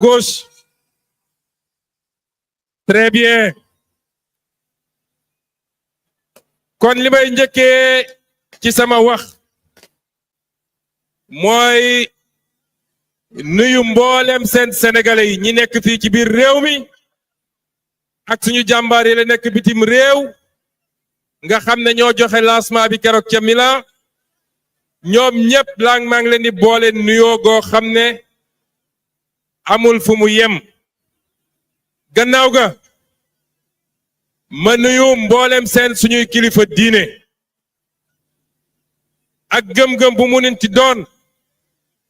Gauche. Très bien. kon li may njëkkee ci sama wax mooy nuyu mboolem seen sénégalais yi ñi nekk fii ci biir réew mi ak suñu jàmbaar yi la nekk bitim réew nga xam ne ñoo joxe lancement bi keroog ca Milan ñoom ñëpp maa ngi leen di boole nuyoo goo xam ne amul fu mu yem gannaaw ga ma nuyu mboolem seen suñuy kilifa diine ak gëm-gëm bu mu nit ci doon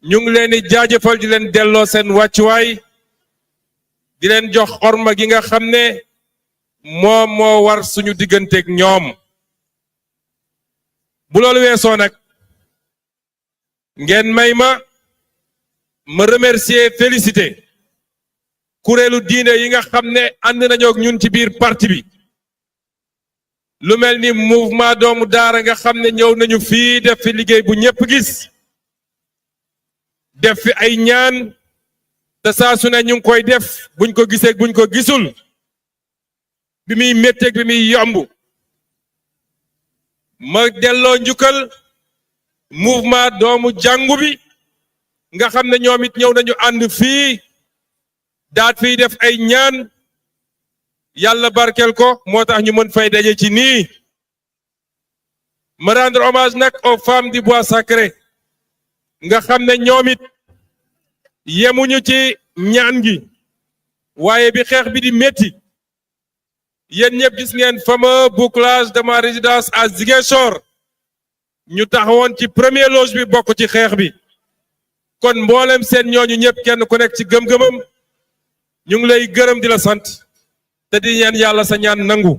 ñu ngi leen di jaajëfal di leen delloo seen wàccuwaay di leen jox orma gi nga xam ne moom moo war suñu digganteeg ñoom bu loolu weesoo nag ngeen may ma remercier féliciter kuréelu diine yi nga xam ne ànd nañoo ak ñun ci biir parti bi lu mel ni mouvement doomu daara nga xam ne ñëw nañu fii def fi liggéey bu ñëpp gis def fi ay ñaan te saa su ne ñu ngi koy def buñ ko gisee buñ ko gisul bi muy métteeg bi muy yomb ma delloo njukkal mouvement doomu jàngu bi nga xam ne ñoom it ñëw nañu ànd fii daat fiy def ay ñaan yàlla barkel ko moo tax ñu mën fay daje ci nii ma rendre hommage nag aux femmes du bois sacré nga xam ne ñoom it yemuñu ci ñaan gi waaye bi xeex bi di métti yéen ñëpp gis ngeen fameux bouclage de ma résidence à Ziguinchor ñu taxawoon ci premier loge bi bokk ci xeex bi kon mboolem seen ñooñu ñëpp kenn ku nekk ci gëm-gëmam ñu ngi lay gërëm di la sant te di ñaan yàlla sa ñaan nangu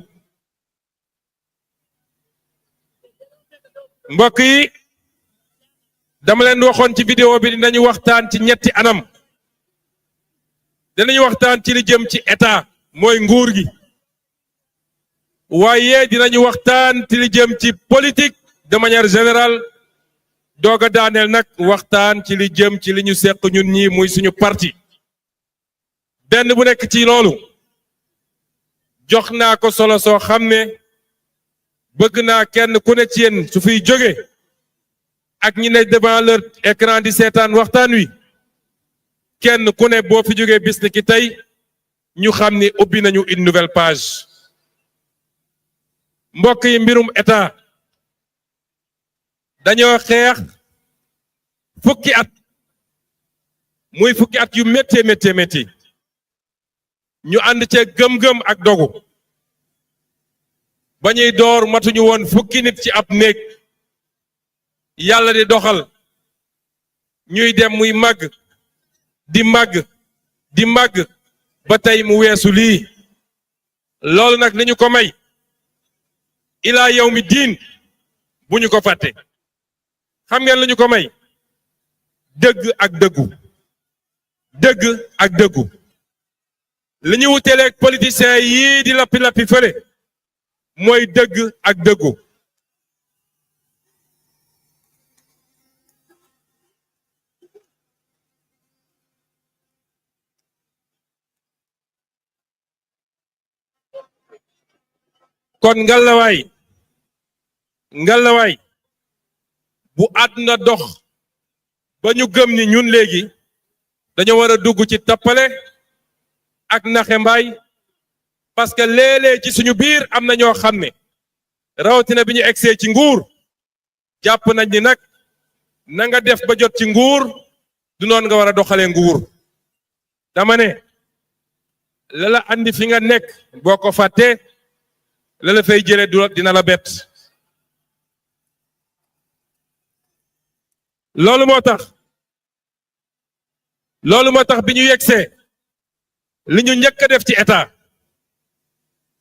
mbokk yi dama leen waxoon ci vidéo bi dinañu waxtaan ci ñetti anam dinañu waxtaan ci li jëm ci état mooy nguur gi waaye dinañu waxtaan ci li jëm ci politique de manière générale doog a daaneel nag waxtaan ci li jëm ci li ñu seq ñun ñi muy suñu parti benn bu nekk ci loolu jox naa ko solo soo xam ne bëgg naa kenn ku ne ci yéen su fiy jóge ak ñi ne devant leur écran di seetaan waxtaan wi kenn ku ne boo fi jógee bis ni ki tey ñu xam ni ubbi nañu une nouvelle page mbokk yi mbirum état dañoo xeex fukki at muy fukki at yu métti ñu ànd ca gëm-gëm ak dogu ba ñuy door matuñu woon fukki nit ci ab néeg yàlla di doxal ñuy dem muy màgg di màgg ba tey mu weesu lii loolu nag li ñu ko may ilaa yawmi diin bu ñu ko fàtte xam ngeen lu ñu ko may dëgg ak dëggu li ñu wuteeleeg politiciens yii di lappi fële mooy dëgg ak dëggu kon ngalawaay bu àdduna dox ba ñu gëm ni ñun léegi dañoo war a dugg ci tappale ak naxe mbaay parce que léeg-léeg ci suñu biir am na ñoo xam ne rawatina bi ñu egsee ci nguur jàpp nañ ni nag na nga def ba jot ci nguur du noon nga war a doxalee nguur dama ne la andi fi nga nekk boo ko fàttee la fay jëlee dina la bett loolu moo tax bi ñu yegsee li ñu njëkk a def ci état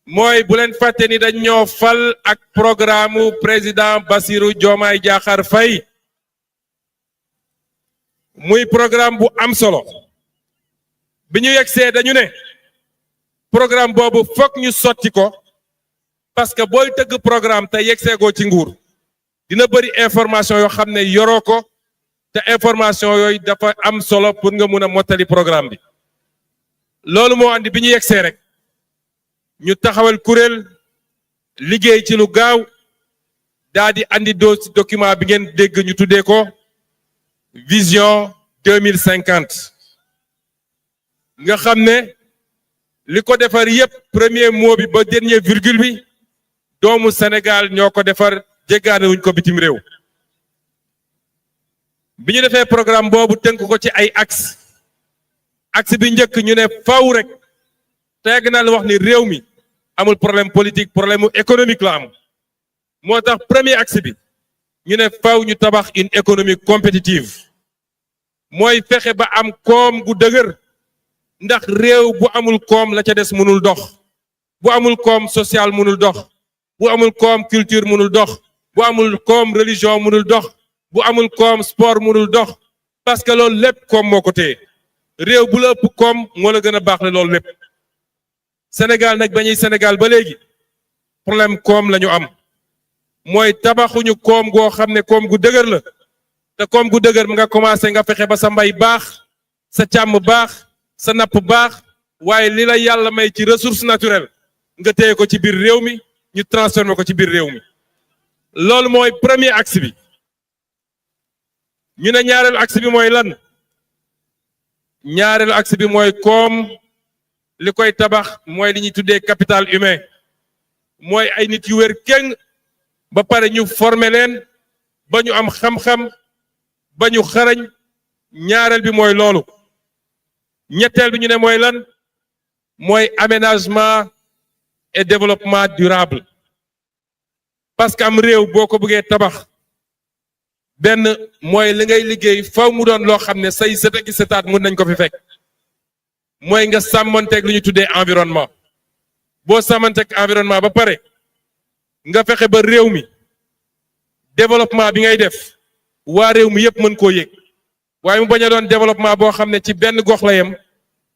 mooy bu leen fàtte ni dañ ñoo fal ak programme président Bassirou Diomaye Diakhar Faye muy programme bu am solo bi ñu yegsee dañu ne programme boobu fokk ñu sotti ko parce que booy tëgg programme te yegseegoo ci nguur dina bëri information yoo xam ne yoroo ko te information yooyu dafa am solo pour nga mun a mottali programme bi loolu moo andi bi ñu yegsee rek ñu taxawal kuréel liggéey ci lu gaaw daa di andi document bi ngeen dégg ñu tuddee ko vision 2050 nga xam ne li ko defar yépp premier mot bi ba dernier virgule bi doomu Sénégal ñoo ko defar jéggaane wuñ ko bitim réew bi ñu defee programme boobu tënk ko ci ay axe bi njëkk ñu ne faw rek te yàgg naa la wax ni réew mi amul problème politique problème économique la am moo tax premier axe bi ñu ne faw ñu tabax une économie compétitive mooy fexe ba am koom gu dëgër ndax réew bu amul koom la ca des mënul dox bu amul koom social mënul dox bu amul koom culture mënul dox bu amul koom religion mënul dox bu amul koom sport mënul dox parce que loolu lépp koom moo ko téye réew bu la ëpp koom moo la gën a baax le loolu lépp Sénégal nag bañuy Sénégal ba léegi problème koom la ñu am mooy tabaxuñu koom goo xam ne koom gu dëgër la te koom gu dëgër mi nga commencé nga fexe ba sa mbay baax sa càmm baax sa napp baax waaye li la yàlla may ci ressource naturelle nga téye ko ci biir réew mi ñu transformer ko ci biir réew mi loolu mooy premier axe bi ñu ne ñaareelu axe bi mooy lan ñaareelu axe bi mooy koom li koy tabax mooy li ñuy tuddee capital humain mooy ay nit yu wér keng ba pare ñu former leen ba ñu am xam-xam ba ñu xarañ ñaareel bi mooy loolu ñetteel bi ñu ne mooy lan mooy aménagement et développement durable parce que am réew boo ko bëggee tabax benn mooy li ngay liggéey faw mu doon loo xam ne say sët ki sëtaat mun nañ ko fi fekk mooy nga sàmmanteeg lu ñu tuddee environnement boo sàmmanteeg environnement ba pare nga fexe ba réew mi développement bi ngay def waa réew mi yépp mën koo yëg waaye mu bañ a doon développement boo xam ne ci benn gox la yem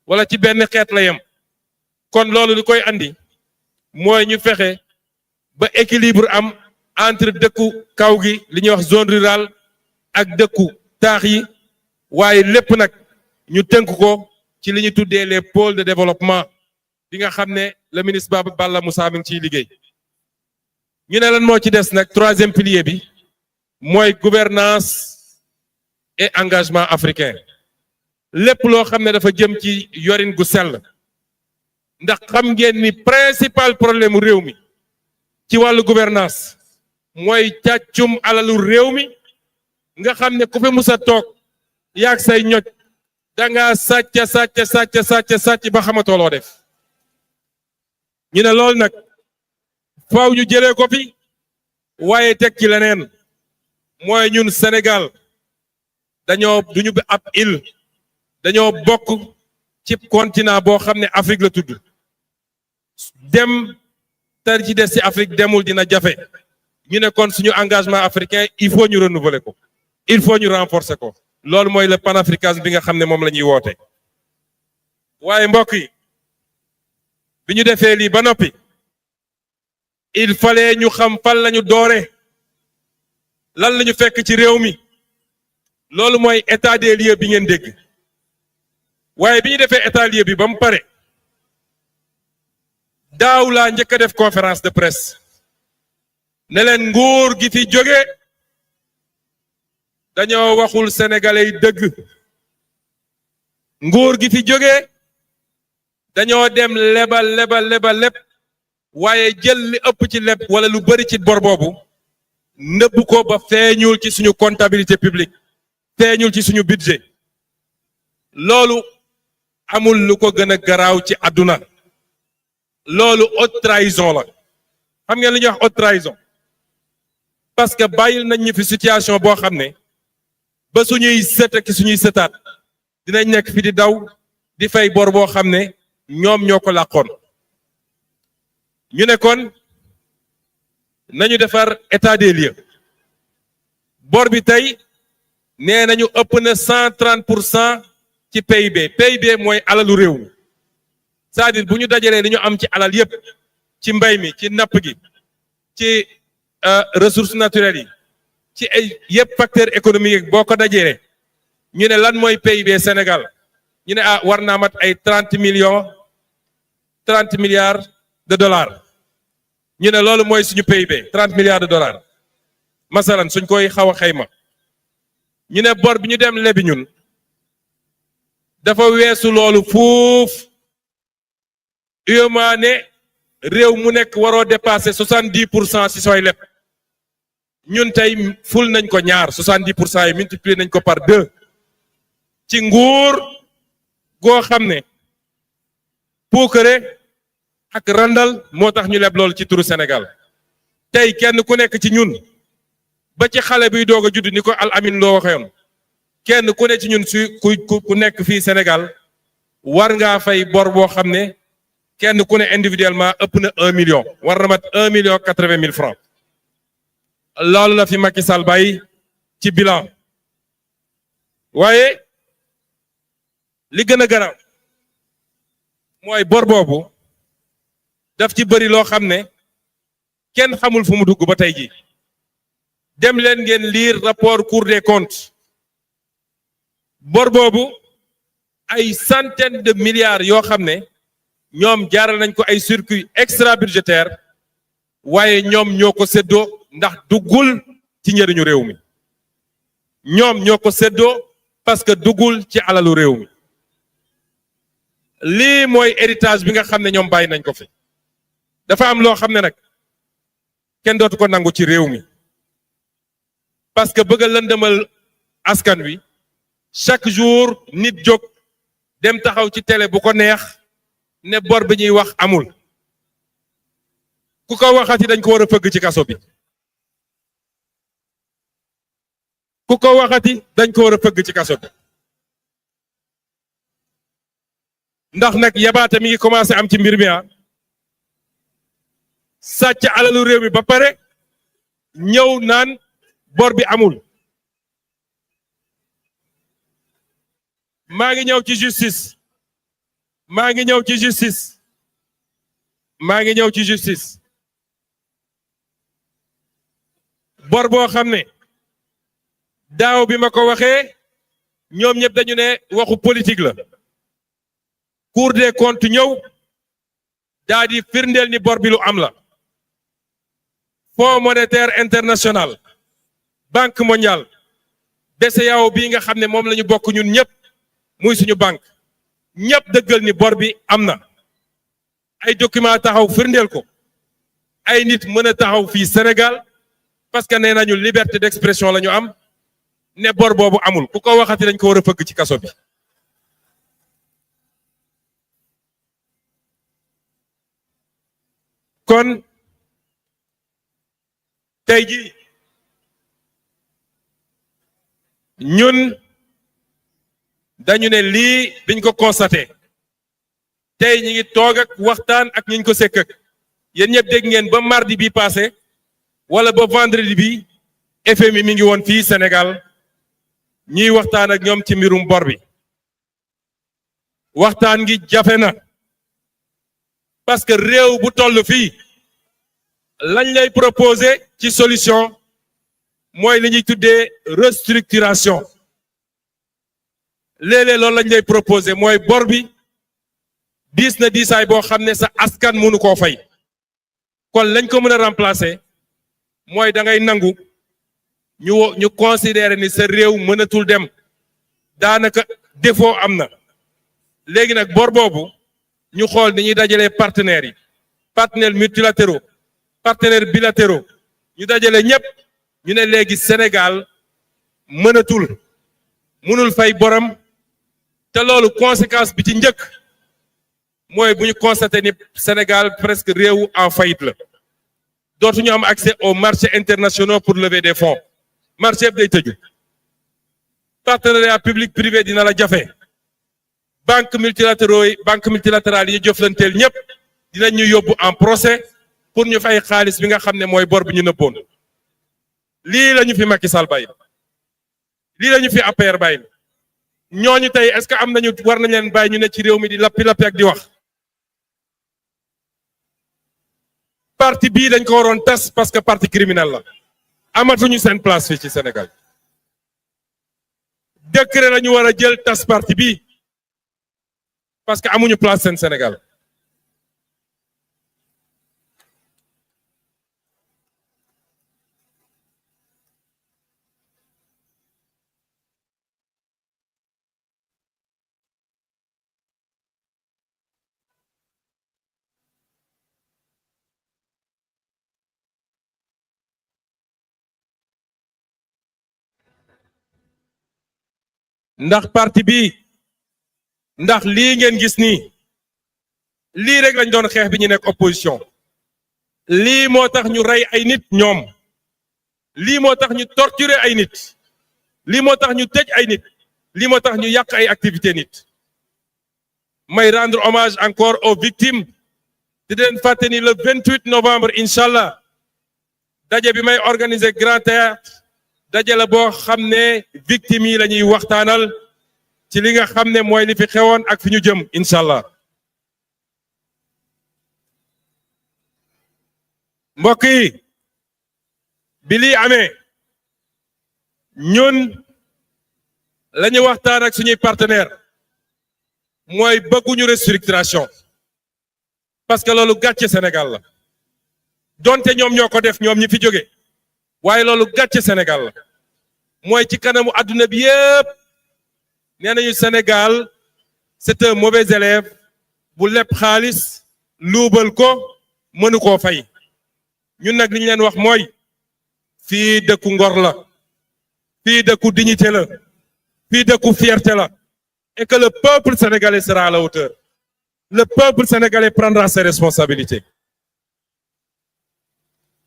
wala ci benn xeet la yem kon loolu li koy andi mooy ñu fexe ba équilibre am entre dëkku kaw gi li ñuy wax zone rurale ak dëkku taax yi waaye lépp nag ñu tënk ko ci li ñu tuddee les pôles de développement bi nga xam ne le ministre Balla Moussa mi ngi ciy liggéey ñu ne lan moo ci des nag troisième pilier bi mooy gouvernance et engagement africain lépp loo xam ne dafa jëm ci yorin gu sell ndax xam ngeen ni principal problème réew mi ci wàllu gouvernance mooy càccum alalu réew mi nga xam ne ku fi musa toog yaag say ñoj danga sàcc ba xamatoo loo def ñu ne loolu nag faaw ñu jëlee ko fi waaye teg ci leneen mooy ñun Sénégal duñu ab île dañoo bokk ci continent boo xam ne Afrique la tudd dem tar ci des ci Afrique demul dina jafe ñu ne kon suñu engagement africain il faut ñu renouveler ko il faut ñu renforcer ko loolu mooy le panafricanisme bi nga xam ne moom la ñuy woote waaye mbokk yi bi ñu defee lii ba noppi il fallait ñu xam fan lañu doore lan lañu fekk ci réew mi loolu mooy état des lieux bi ngeen dégg waaye bi ñu defee état lieu bi ba mu pare daaw laa njëkk a def conférence de presse ne leen nguur gi fi jóge dañoo waxul sénégalais yi dëgg nguur gi fi jóge dañoo dem lebal waaye jël li ëpp ci leb wala lu bari ci bor boobu nëbb ko ba feeñul ci suñu comptabilité publique feeñul ci suñu budget loolu amul lu ko gën a garaaw ci àdduna loolu haute trahison la xam ngeen li ñuy wax haute trahison parce que bàyyil nañ ñu fi situation boo xam ne ba suñuy sët ak suñuy sëtaat dinañ nekk fi di daw di fay bor boo xam ne ñoom ñoo ko làqoon ñu ne kon nañu defar état des lieux bor bi tey nee nañu ëpp na 130% ci PIB mooy alalu réew mi c'est-à-dire bu ñu dajalee li ñu am ci alal yépp ci mbay mi ci napp gi ci ressources naturelles yi ci ay yépp facteur économique boo ko dajalee ñu ne lan mooy PIB Sénégal ñu ne ah war naa mat ay 30 milliards de dollars ñu ne loolu mooy suñu PIB 30 milliards de dollars masalan suñ koy xaw a xayma ñu ne bor bi ñu dem lebi ñun dafa weesu loolu fuuf UEMOA ne réew mu nekk waroo dépasser 70% si sooy leb ñun tey ful nañ ko ñaar 70% yi multiplier nañ ko par 2 ci nguur goo xam ne puukare ak randal moo tax ñu leb loolu ci turu Sénégal tey kenn ku nekk ci ñun ba ci xale biy doog a judd ni ko Al Amin loo waxewoon kenn ku ne ci ñun su ku nekk fii Sénégal war ngaa fay bor boo xam ne kenn ku ne individuellement ëpp na 1 million war na mat 1,80 million francs loolu la fi Macky Sall bàyyi ci bilan waaye li gën a garaaw mooy bor boobu daf ci bëri loo xam ne kenn xamul fu mu dugg ba tey ji dem leen ngeen lire rapport Cour des comptes bor boobu ay centaines de milliards yoo xam ne ñoom jaaral nañ ko ay circuit extra budgétaire waaye ñoom ñoo ko séddoo ndax duggul ci njëriñu réew mi ñoom ñoo ko séddoo parce que duggul ci alalu réew mi lii mooy héritage bi nga xam ne ñoom bàyyi nañ ko fi dafa am loo xam ne nag kenn dootu ko nangu ci réew mi parce que bëgg a lëndëmal askan wi chaque jour nit jóg dem taxaw ci télé bu ko neex ne bor bi ñuy wax amul ku ko waxati dañ ko war a fëgg ci kaso bi ku ko waxati dañ ko war a fëgg ci kaso bi ndax nag yabaate mi ngi commencé am ci mbir mi sàcc alalu réew mi ba pare ñëw naan bor bi amul maa ngi ñëw ci justice maa ngi ñëw ci justice maa ngi ñëw ci justice bor boo xam ne daaw bi ma ko waxee ñoom ñëpp dañu ne waxu politique la Cour des comptes ñëw daa di firndeel ni bor bi lu am la Fonds monétaire international Banque mondiale BCEAO bii nga xam ne moom la ñu bokk ñun ñëpp muy suñu banque ñëpp dëggal ni bor bi am na ay document taxaw firndeel ko ay nit mën a taxaw fii Sénégal parce que nee nañu liberté d'expression la ñu am ne bor boobu amul ku ko waxati dañ ko war a fëgg ci kaso bi kon tey ji ñun dañu ne lii biñ ko constaté tey ñi ngi toog ak waxtaan ak ñi ñu ko sekk ak yéen ñëpp dégg ngeen ba mardi bi passé wala ba vendredi bi FMI mi ngi woon fii Sénégal ñuy waxtaan ak ñoom ci mbirum bor bi waxtaan gi jafe na parce que réew bu toll fii lañ lay proposer ci solution mooy li ñuy tuddee restructuration léeg-léeg loolu lañ lay proposer mooy bor bi diis na diisaay boo xam ne sa askan mënu koo fay kon lañ ko mën a remplacer mooy da ngay nangu ñu considérer ni sa réew mënatul dem daanaka défaut am na léegi nag bor boobu ñu xool ni ñuy dajalee partenaires yi partenaires multilatéraux partenaires bilatéraux ñu dajale ñëpp ñu ne léegi Sénégal mënul fay boram te loolu conséquence bi ci njëkk mooy bu ñu constaté ni Sénégal presque réew en faillite la dootuñu am accès aux marchés internationaux pour lever des fonds marché bi day tëju partenariat public privé dina la jafe banque multilatérale yi jëflanteel ñëpp dinañ ñu yóbbu en procès pour ñu fay xaalis bi nga xam ne mooy bor bi ñu nëbboon lii la ñu fi Macky Sall bàyyi lii la ñu fi APR bàyyi ñooñu tey est-ce que am nañu war nañ leen bàyyi ñu ne ci réew mi di lappi ak di wax parti bii dañ ko waroon tas parce que parti criminel la amatuñu seen place fii ci Sénégal décret la ñu war a jël tas parti bii parce que amuñu place seen Sénégal. ndax parti bi ndax lii ngeen gis nii lii rek lañ doon xeex bi ñu nekk opposition lii moo tax ñu rey ay nit ñoom lii moo tax ñu torturer ay nit lii moo tax ñu tëj ay nit lii moo tax ñu yàq ay activité nit may rendre hommage encore aux victimes di leen fàtte ni le 28 novembre incha allah daje bi may organiser Grand Théâtre daje la boo xam ne victimes yi la ñuy waxtaanal ci li nga xam ne mooy li fi xewoon ak fi ñu jëm incha allah mbokk yi bi lii amee ñun la ñu waxtaan ak suñuy partenaire mooy bëgguñu restructuration parce que loolu gàcce Sénégal la donte ñoom ñoo ko def ñoom ñi fi jóge waaye loolu gàcce Sénégal la mooy ci kanamu adduna bi yépp nee nañu Sénégal c'est un mauvais élève bu leb xaalis luubal ko mënu koo fay ñun nag li ñu leen wax mooy fii dëkku ngor la fii dëkku dignité la fii dëkku fierté la et que le peuple sénégalais sera à la hauteur le peuple sénégalais prendra ses responsabilités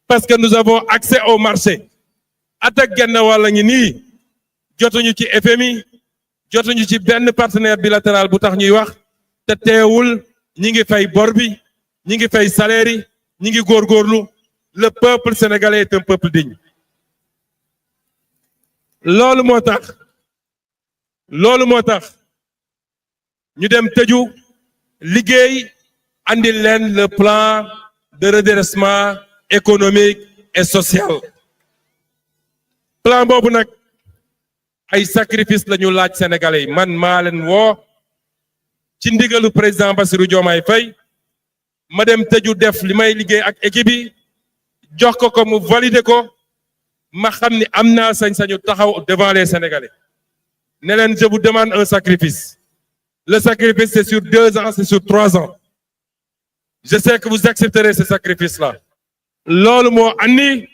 parce que nous avons accès au marché attaque genn wàlla ngi nii jotuñu ci FMI jotuñu ci benn partenaire bilatéral bu tax ñuy wax te teewul ñi ngi fay bor bi ñi ngi fay salaire yi ñi ngi góorgóorlu le peuple sénégalais est un peuple digne loolu moo tax ñu dem tëju liggéey andil leen le plan de redressement économique et social plan boobu nag ay sacrifice la ñu laaj sénégalais yi man maa leen woo ci ndigalu président Bassirou Diomaye Faye ma dem tëju def li may liggéey ak équipe yi jox ko mu valider ko ma xam ni am naa sañ-sañu taxaw devant les sénégalais ne leen je vous demande un sacrifice le sacrifice c'est sur 2 ans c'est sur 3 ans je sais que vous accepterez ce sacrifice là loolu moo andi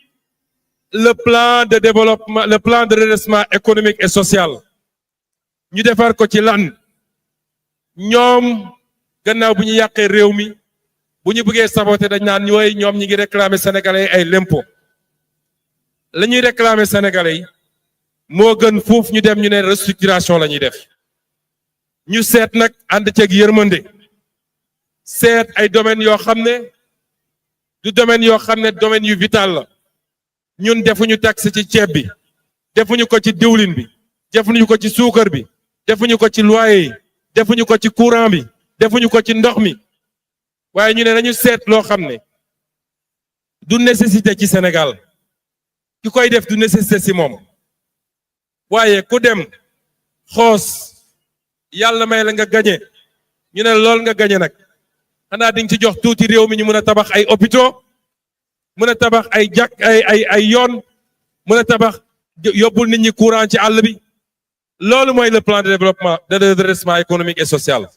le plan de développement le plan de redressement économique et social ñu defar ko ci lan ñoom gannaaw bu ñu yàqee réew mi bu ñu bëggee saboter dañ naan ñooy ñoom ñi ngi réclamer sénégalais ay l'impôt la ñuy réclamer sénégalais yi moo gën fuuf ñu dem ñu ne restructuration la ñuy def ñu seet nag ànd ceeg yërmande seet ay domaines yoo xam ne du domaine yoo xam ne domaine yu vital la ñun defuñu taxe ci ceeb bi defuñu ko ci diwlin bi defuñu ko ci suukar bi defuñu ko ci loyer yi defuñu ko ci courant bi defuñu ko ci ndox mi waaye ñu ne nañu seet loo xam ne du nécessité ci Sénégal ki koy def du nécessité ci moom waaye ku dem xoos yàlla may la nga gañe ñu ne lool nga gañe nag xanaa di nga ci jox tuuti réew mi ñu mën a tabax ay hôpitaux mën a tabax ay jàkk ay yoon mën a tabax yóbbul nit ñi courant ci àll bi loolu mooy le plan de développement de redressement économique et social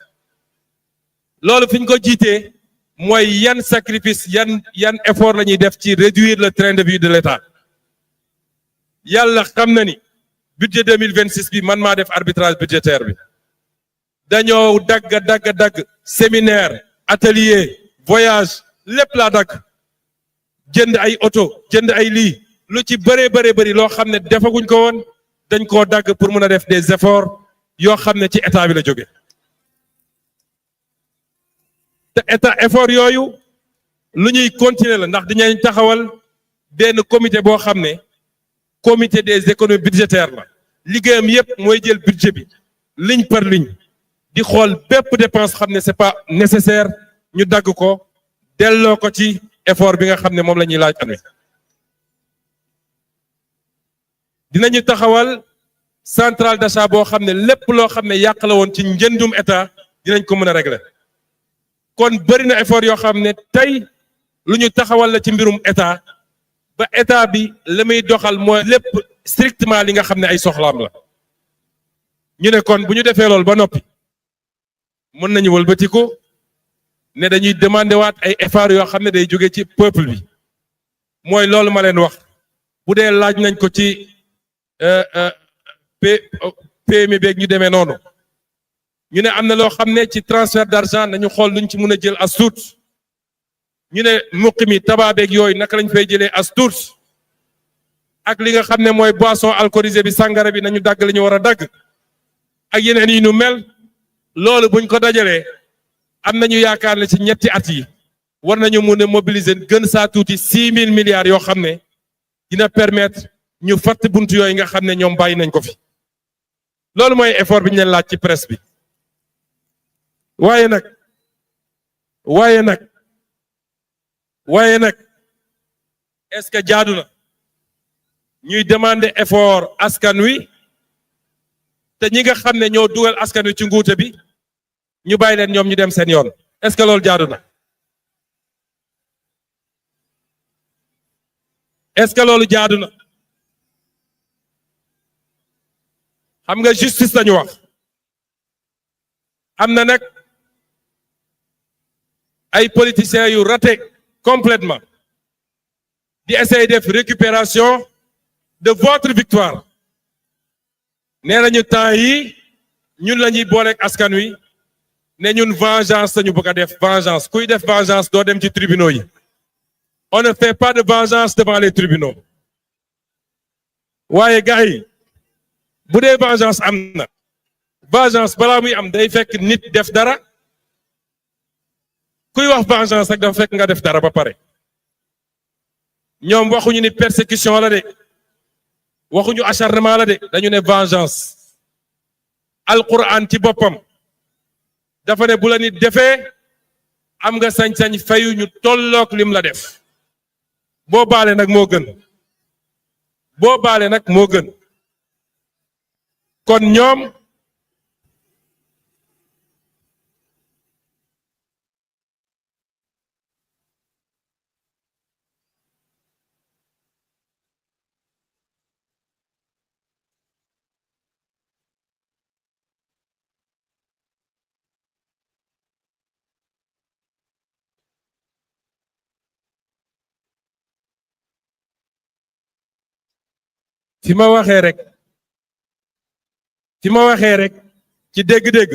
loolu fi ñu ko jiitee mooy yan sacrifice yan effort la ñuy def ci réduire le train de vie de l'État yàlla xam na ni budget 2026 bi man maa def arbitrage budgétaire bi dañoo dagg séminaire atelier voyage lépp laa dagg jënd ay oto jënd ay lii lu ci bëri loo xam ne defaguñ ko woon dañ koo dagg pour mun a def des efforts yoo xam ne ci état bi la jóge te état effort yooyu lu ñuy continuer la ndax dañuy taxawal benn comité boo xam ne comité des économies budgétaires la liggéeyam yépp mooy jël budget bi ligne par ligne di xool bépp dépense xam ne c'est pas nécessaire ñu dagg ko delloo ko ci effort bi nga xam ne moom la ñuy laaj amee dinañu taxawal centrale d'achat boo xam ne lépp loo xam ne yàq la woon ci njëndum état dinañ ko mën a régler kon bëri na effort yoo xam ne tey lu ñu taxawal la ci mbirum état ba état bi la muy doxal mooy lépp strictement li nga xam ne ay soxlaam la ñu ne kon bu ñu defee loolu ba noppi mën nañu wëlbatiku ne dañuy demander waat ay effort yoo xam ne day jóge ci peuple bi mooy loolu ma leen wax bu dee laaj nañ ko ci PMI beeg ñu demee noonu ñu ne am na loo xam ne ci transfert d'argent nañu xool luñ ci mën a jël as tuut ñu ne muqi mi tabac beeg yooyu naka lañ fay jëlee as tuut ak li nga xam ne mooy boisson alcoolisée bi sàngara bi nañu dagg li ñu war a dagg ak yeneen yi nu mel loolu buñ ko dajalee am nañu yaakaar ne ci ñetti at yi war nañu mun a mobiliser gën saa tuuti 6 000 milliards yoo xam ne dina permettre ñu fatt buntu yooyu nga xam ne ñoom bàyyi nañ ko fi loolu mooy effort bi ñu leen laaj ci presse bi waaye nag est-ce que jaadu na ñuy demander effort askan wi te ñi nga xam ne ñoo dugal askan wi ci nguute bi ñu bàyyi leen ñoom ñu dem seen yoon est-ce que loolu jaadu na est-ce que loolu jaadu na xam nga justice lañu wax am na nag ay politiciens yu raté complètement di essayer def récupération de votre victoire nee nañu temps yi ñun la ñuy booleeg askan wi ne ñun vengeance lañu bëgg a def vengeance kuy def vengeance doo dem ci tribunaux yi on ne fait pas de vengeance devant les tribunaux waaye gars yi bu dee vengeance am na vengeance balaa muy am day fekk nit def dara kuy wax vengeance rek dafa fekk nga def dara ba pare ñoom waxuñu ni persécution la de waxuñu acharnement la de dañu ne vengeance alquran ci boppam dafa ne bu la nit defee am nga sañ-sañ fayu ñu tollook lim la def boo baale nag moo gën boo baale nag moo gën kon ñoom fi ma waxee rek ci dégg-dégg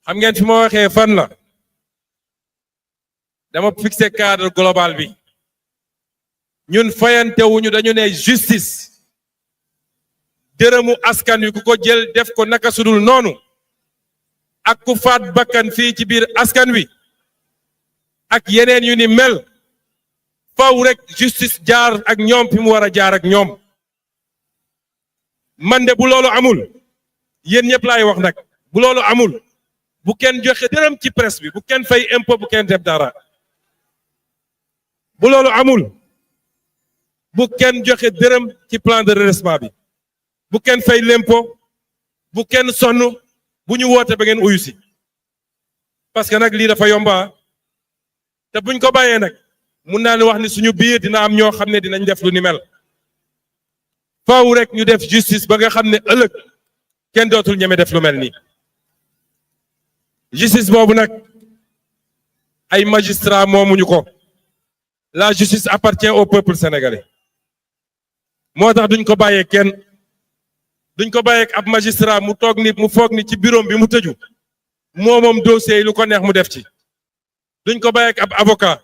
xam ngeen fi ma waxee fan la dama fixé cadre global bi ñun fayantewuñu dañu ne justice dërëmu askan wi ku ko jël def ko naka sudul noonu ak ku faat bakkan fii ci biir askan wi ak yeneen yu ni mel faw rek justice jaar ak ñoom fi mu war a jaar ak ñoom man de bu loolu amul yéen ñëpp laay wax nag bu loolu amul bu kenn joxe dërëm ci presse bi bu kenn fay impôt bu kenn def dara bu loolu amul bu kenn joxe dërëm ci plan de redressement bi bu kenn fay l'impôt bu kenn sonn bu ñu woote ba ngeen uyu si parce que nag lii dafa yomba te buñ ko bàyyee nag mun naa ne wax ni suñu biir dina am ñoo xam ne dinañ def lu ni mel faaw rek ñu def justice ba nga xam ne ëllëg kenn dootul ñeme def lu mel nii justice boobu nag ay magistrat moomuñu ko la justice appartient au peuple sénégalais moo tax duñ ko bàyyee kenn duñ ko bàyyee ab magistrat mu toog ni mu foog ni ci bureau bi mu tëju moom dossier yi lu ko neex mu def ci duñ ko bàyyee ab avocat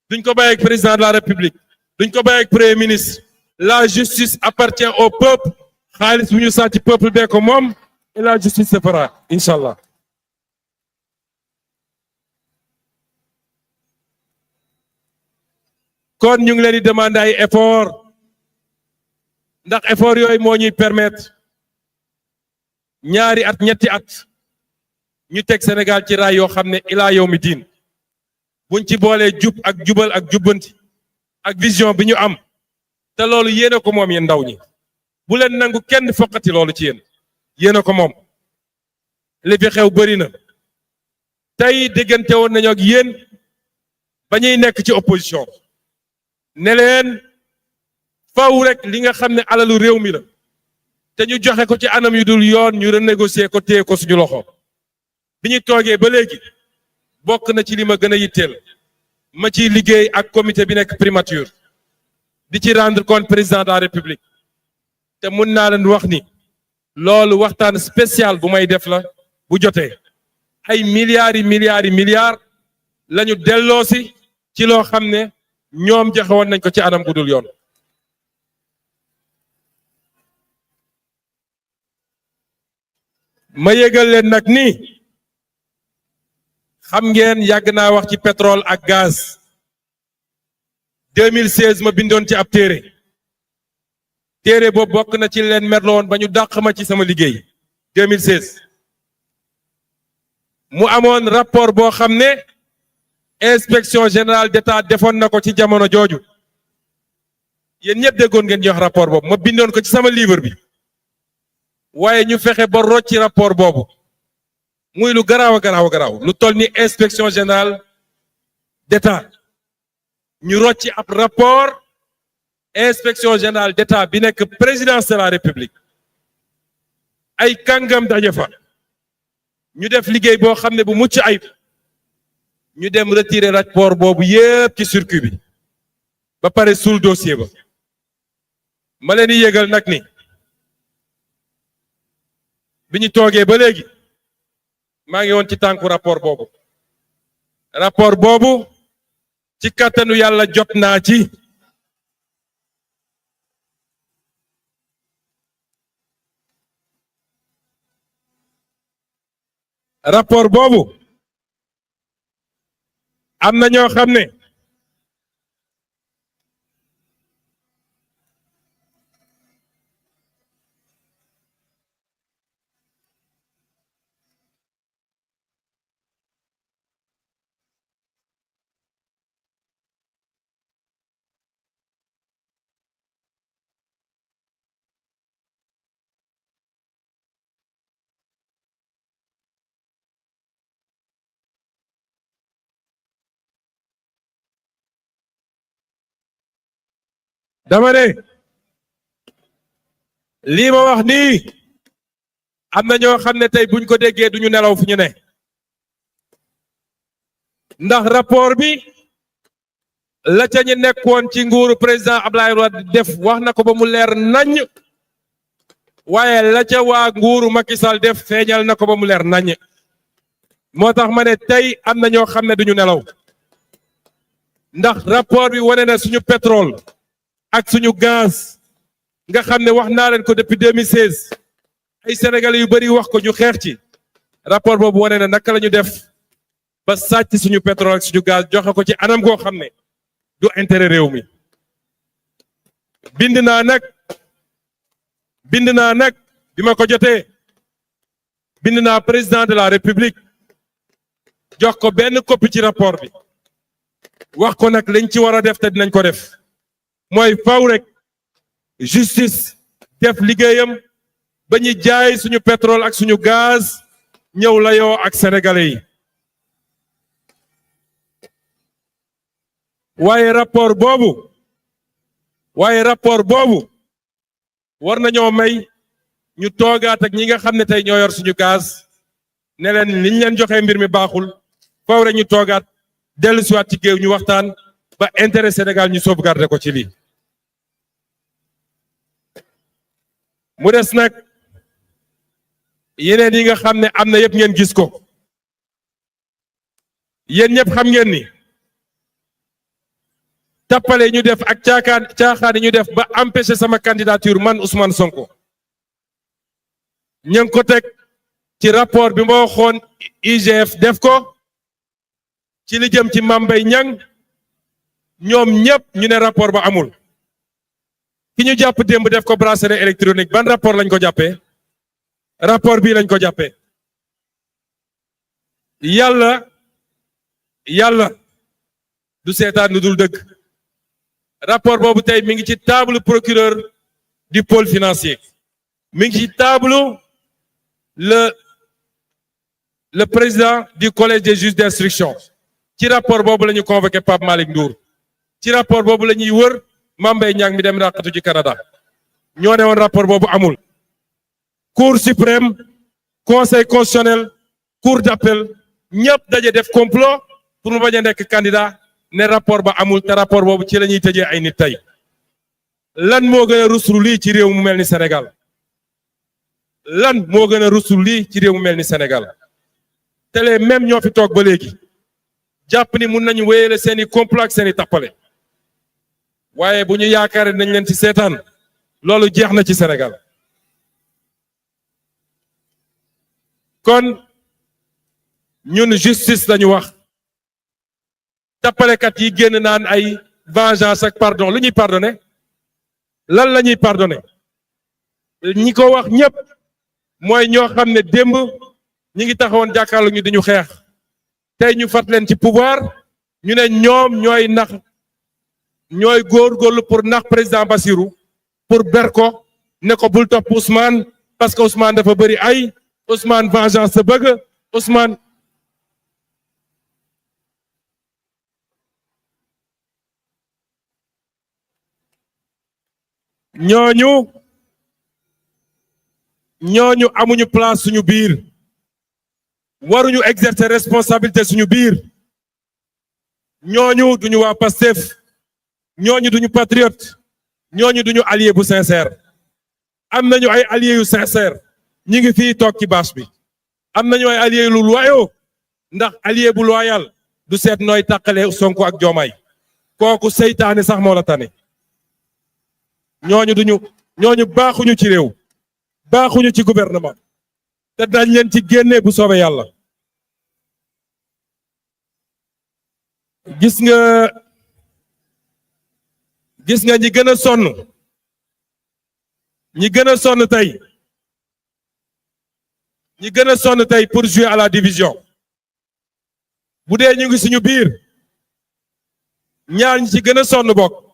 duñ ko bàyyee président de la république duñ ko bàyyee premier ministre la justice appartient au peuple xaalis bu ñu sàcc peuple bee ko moom et la justice se fera incha allah. kon ñu ngi leen di demander ay effort ndax effort yooyu moo ñuy permettre ñaari at ñetti at ñu teg Sénégal ci raay yoo xam ne ilaa yow mi diin buñ ci boolee jub ak jubal ak jubbanti ak vision bi ñu am te loolu yéen a ko moom yéen ndaw ñi bu leen nangu kenn foqati loolu ci yéen a ko moom li fi xew bëri na tey déggante woon nañu ak yéen ba ñuy nekk ci opposition ne leen faw rek li nga xam ne alalu réew mi la te ñu joxe ko ci anam yu dul yoon ñu renégocier ko téye ko suñu loxo bi ñu toogee ba léegi bokk na ci li ma gën a yitteel ma ciy liggéey ak comité bi nekk primature di ci rendre compte président de la république te mun naa leen wax ni loolu waxtaan spécial bu may def la bu jotee ay milliards yi milliards lañu delloosi ci loo xam ne ñoom joxe woon nañ ko ci anam bu dul yoon. ma yégal leen nag ni xam ngeen yàgg naa wax ci pétrole ak gaz 2016 ma bindoon ci ab téere boobu bokk na ci leen merlo woon ba ñu dàq ma ci sama liggéey 2016 mu amoon rapport boo xam ne inspection générale d'État defoon na ko ci jamono jooju yéen ñëpp déggoon ngeen ñu wax rapport boobu ma bindoon ko ci sama livre bi waaye ñu fexe ba rocc ci rapport boobu muy lu garaaw a garaaw lu toll ni inspection générale d'État ñu rocc ci ab rapport inspection générale d'État bi nekk présidence de la république ay kàngam daje fa ñu def liggéey boo xam ne bu mucc ayib ñu dem retirer rapport boobu yépp ci circuit bi ba pare suul dossier ba ma leen di yégal nag ni bi ñu toogee ba léegi maa ngi woon ci tànku rapport boobu ci kàttanu yàlla jot naa ci rapport boobu am na ñoo xam ne dama ne lii ma wax nii am na ñoo xam ne tey buñ ko déggee duñu nelaw fu ñu ne ndax rapport bi la ca ñu nekkoon ci nguuru président Abdoulaye Wade def wax na ko ba mu leer naññ waaye la ca waa nguuru Macky Sall def feeñal na ko ba mu leer naññ moo tax ma ne tey am na ñoo xam ne duñu nelaw ndax rapport bi wane na suñu pétrole ak suñu gaz nga xam ne wax naa leen ko depuis 2016 ay sénégalais yu bari wax ko ñu xeex ci rapport boobu wane na naka la ñu def ba sàcc suñu pétrole ak suñu gaz joxe ko ci anam goo xam ne du intérêt réew mi bind naa nag bi ma ko jotee bind naa président de la république jox ko benn copie ci rapport bi wax ko nag lañ ci war a def te dinañ ko def mooy faw rek justice def liggéeyam ba ñu jaay suñu pétrole ak suñu gaz ñëw layoo ak sénégalais yi waaye rapport boobu war nañoo may ñu toogaat ak ñi nga xam ne tey ñoo yor suñu gaz ne leen liñ leen joxe mbir mi baaxul faw rek ñu toogaat dellu siwaat ci géew ñu waxtaan ba intérêt Sénégal ñu sauvegarder ko ci lii mu des nag yeneen yi nga xam ne am na yëpp ngeen gis ko yéen ñëpp xam ngeen ni tappale ñu def ak caaxaan ñu def ba empêcher sama candidature man Ousmane Sonko ña ngi ko teg ci rapport bi ma waxoon IGF def ko ci li jëm ci Mame Mbaye Niang ñoom ñëpp ñu ne rapport ba amul ki ñu jàpp démb def ko bracelet électronique ban rapport lañ ko jàppee rapport bii lañ ko jàppee yàlla du seetaan lu dul dëgg rapport boobu tey mi ngi ci table procureur du pôle financier mi ngi ci table le le président du collège des juges d'instruction ci rapport boobu la ñu convoqué Pape Malick Ndour ci rapport boobu la ñuy wër Mame Mbaye Niang mi dem ràqatu ci Canada ñoo ne woon rapport boobu amul cour suprême conseil constitutionnel cour d'appel ñëpp daje def complot pour mu bañ a nekk candidat ne rapport ba amul te rapport boobu ci la ñuy tëjee ay nit tey lan moo gën a ruslu lii ci réew mu mel ni Sénégal lan moo gën a ruslu lii ci réew mu mel ni Sénégal te les mêmes ñoo fi toog ba léegi jàpp ni mun nañu wéyale seeni complot ak seeni tappale waaye bu ñu yaakaare nañ leen ci seetaan loolu jeex na ci Sénégal kon ñun justice lañu wax tappalekat yi génn naan ay vengeance ak pardon lu ñuy pardonné lan la ñuy pardonné ñi ko wax ñëpp mooy ñoo xam ne démb ñi ngi taxawoon jàkkaarloo ñu di ñu xeex tey ñu fat leen ci pouvoir ñu ne ñoom ñooy nax ñooy góorgóorlu pour nax président Bassirou pour ber ko ne ko bul topp Ousmane parce que Ousmane dafa bëri ay Ousmane vengeance sa bëgg Ousmane ñooñu amuñu place suñu biir waruñu exercer responsabilité suñu biir ñooñu duñu waa Pastef ñooñu duñu patriote ñooñu duñu allié bu sincère am nañu ay alliés yu sincère ñi ngi fii toog ci bâche bi am nañu ay alliés lu loyaux ndax allié bu loyal du seet nooy tàqale Sonko ak Diomaye kooku seytaane sax moo la tane ñooñu baaxuñu ci réew baaxuñu ci gouvernement te dañ leen ci génne bu soobee yàlla gis nga ñi gën a sonn ñi gën a sonn tey pour jouer à la division bu dee ñu ngi suñu biir ñaar ñi ci gën a sonn bokk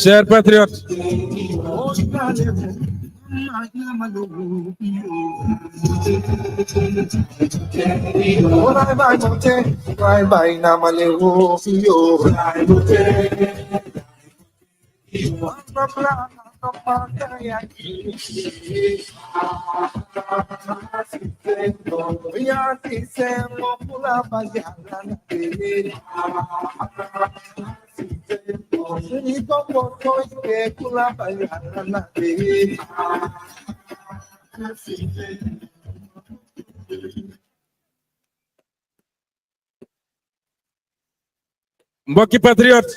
chers patriotes mbokki patriote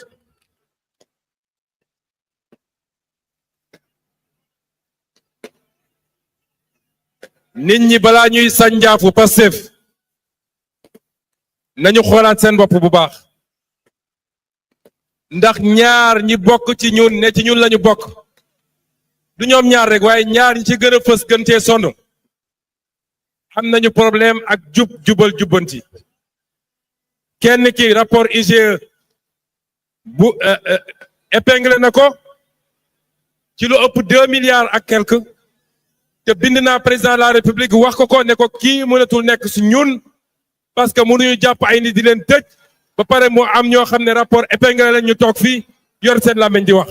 nit ñi balaa ñuy sànjaafu Pastef nañu xoolaat seen bopp bu baax ndax ñaar ñi bokk ci ñun ne ci ñun lañu bokk du ñoom ñaar rek waaye ñaar ñi ci gën a fës gën cee sonn am nañu problème ak jubal jubbanti kenn ki rapport IGE bu épinglé na ko ci lu ëpp 2 milliards ak quelque te bind naa président de la république wax ko ne ko kii mënatul nekk si ñun parce que mënuñu jàpp ay nit di leen tëj ba pare moo am ñoo xam ne rapport épinglé leen ñu toog fii yor seen làmmiñ di wax.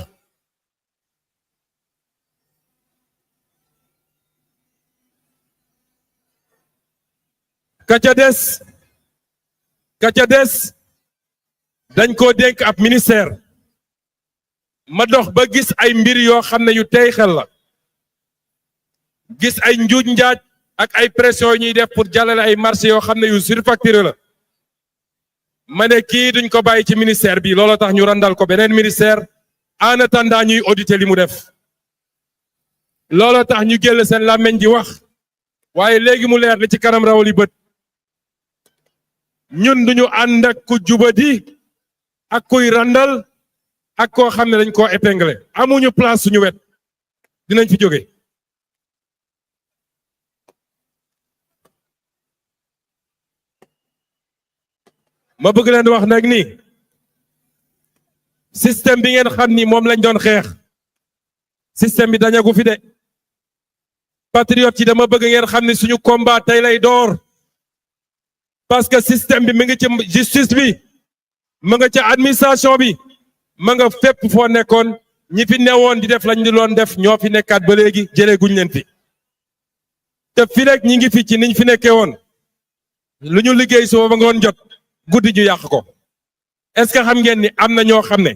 ka ca des dañ koo dénk ab ministère ma dox ba gis ay mbir yoo xam ne yu tey xel la gis ay njuuj njaaj ak ay pression yu ñuy def pour jàllale ay marché yoo xam ne yu surfacturé la ma ne kii duñ ko bàyyi ci ministère bi looloo tax ñu randal ko beneen ministère en attendant ñuy auditer li mu def looloo tax ñu génn seen làmmiñ di wax waaye léegi mu leer li ci kanam rawali bët ñun duñu ànd ak ku jubadi ak kuy randal ak koo xam ne dañ koo épinglé amuñu place suñu wet dinañ fi jóge ma bëgg leen wax nag ni système bi ngeen xam ni moom lañ doon xeex système bi dañagu fi de patriote yi dama bëgg ngeen xam ni suñu combat tey lay door parce que système bi mi ngi ci justice bi ma nga ca administration bi ma nga fépp foo nekkoon ñi fi newoon di def lañ di doon def ñoo fi nekkaat ba léegi jëlee guñ leen fi te fi rek ñi ngi fi ci niñ fi nekkee woon lu ñu liggéey suba ba ngoon jot guddi ñu yàq ko est-ce que xam ngeen ni am na ñoo xam ne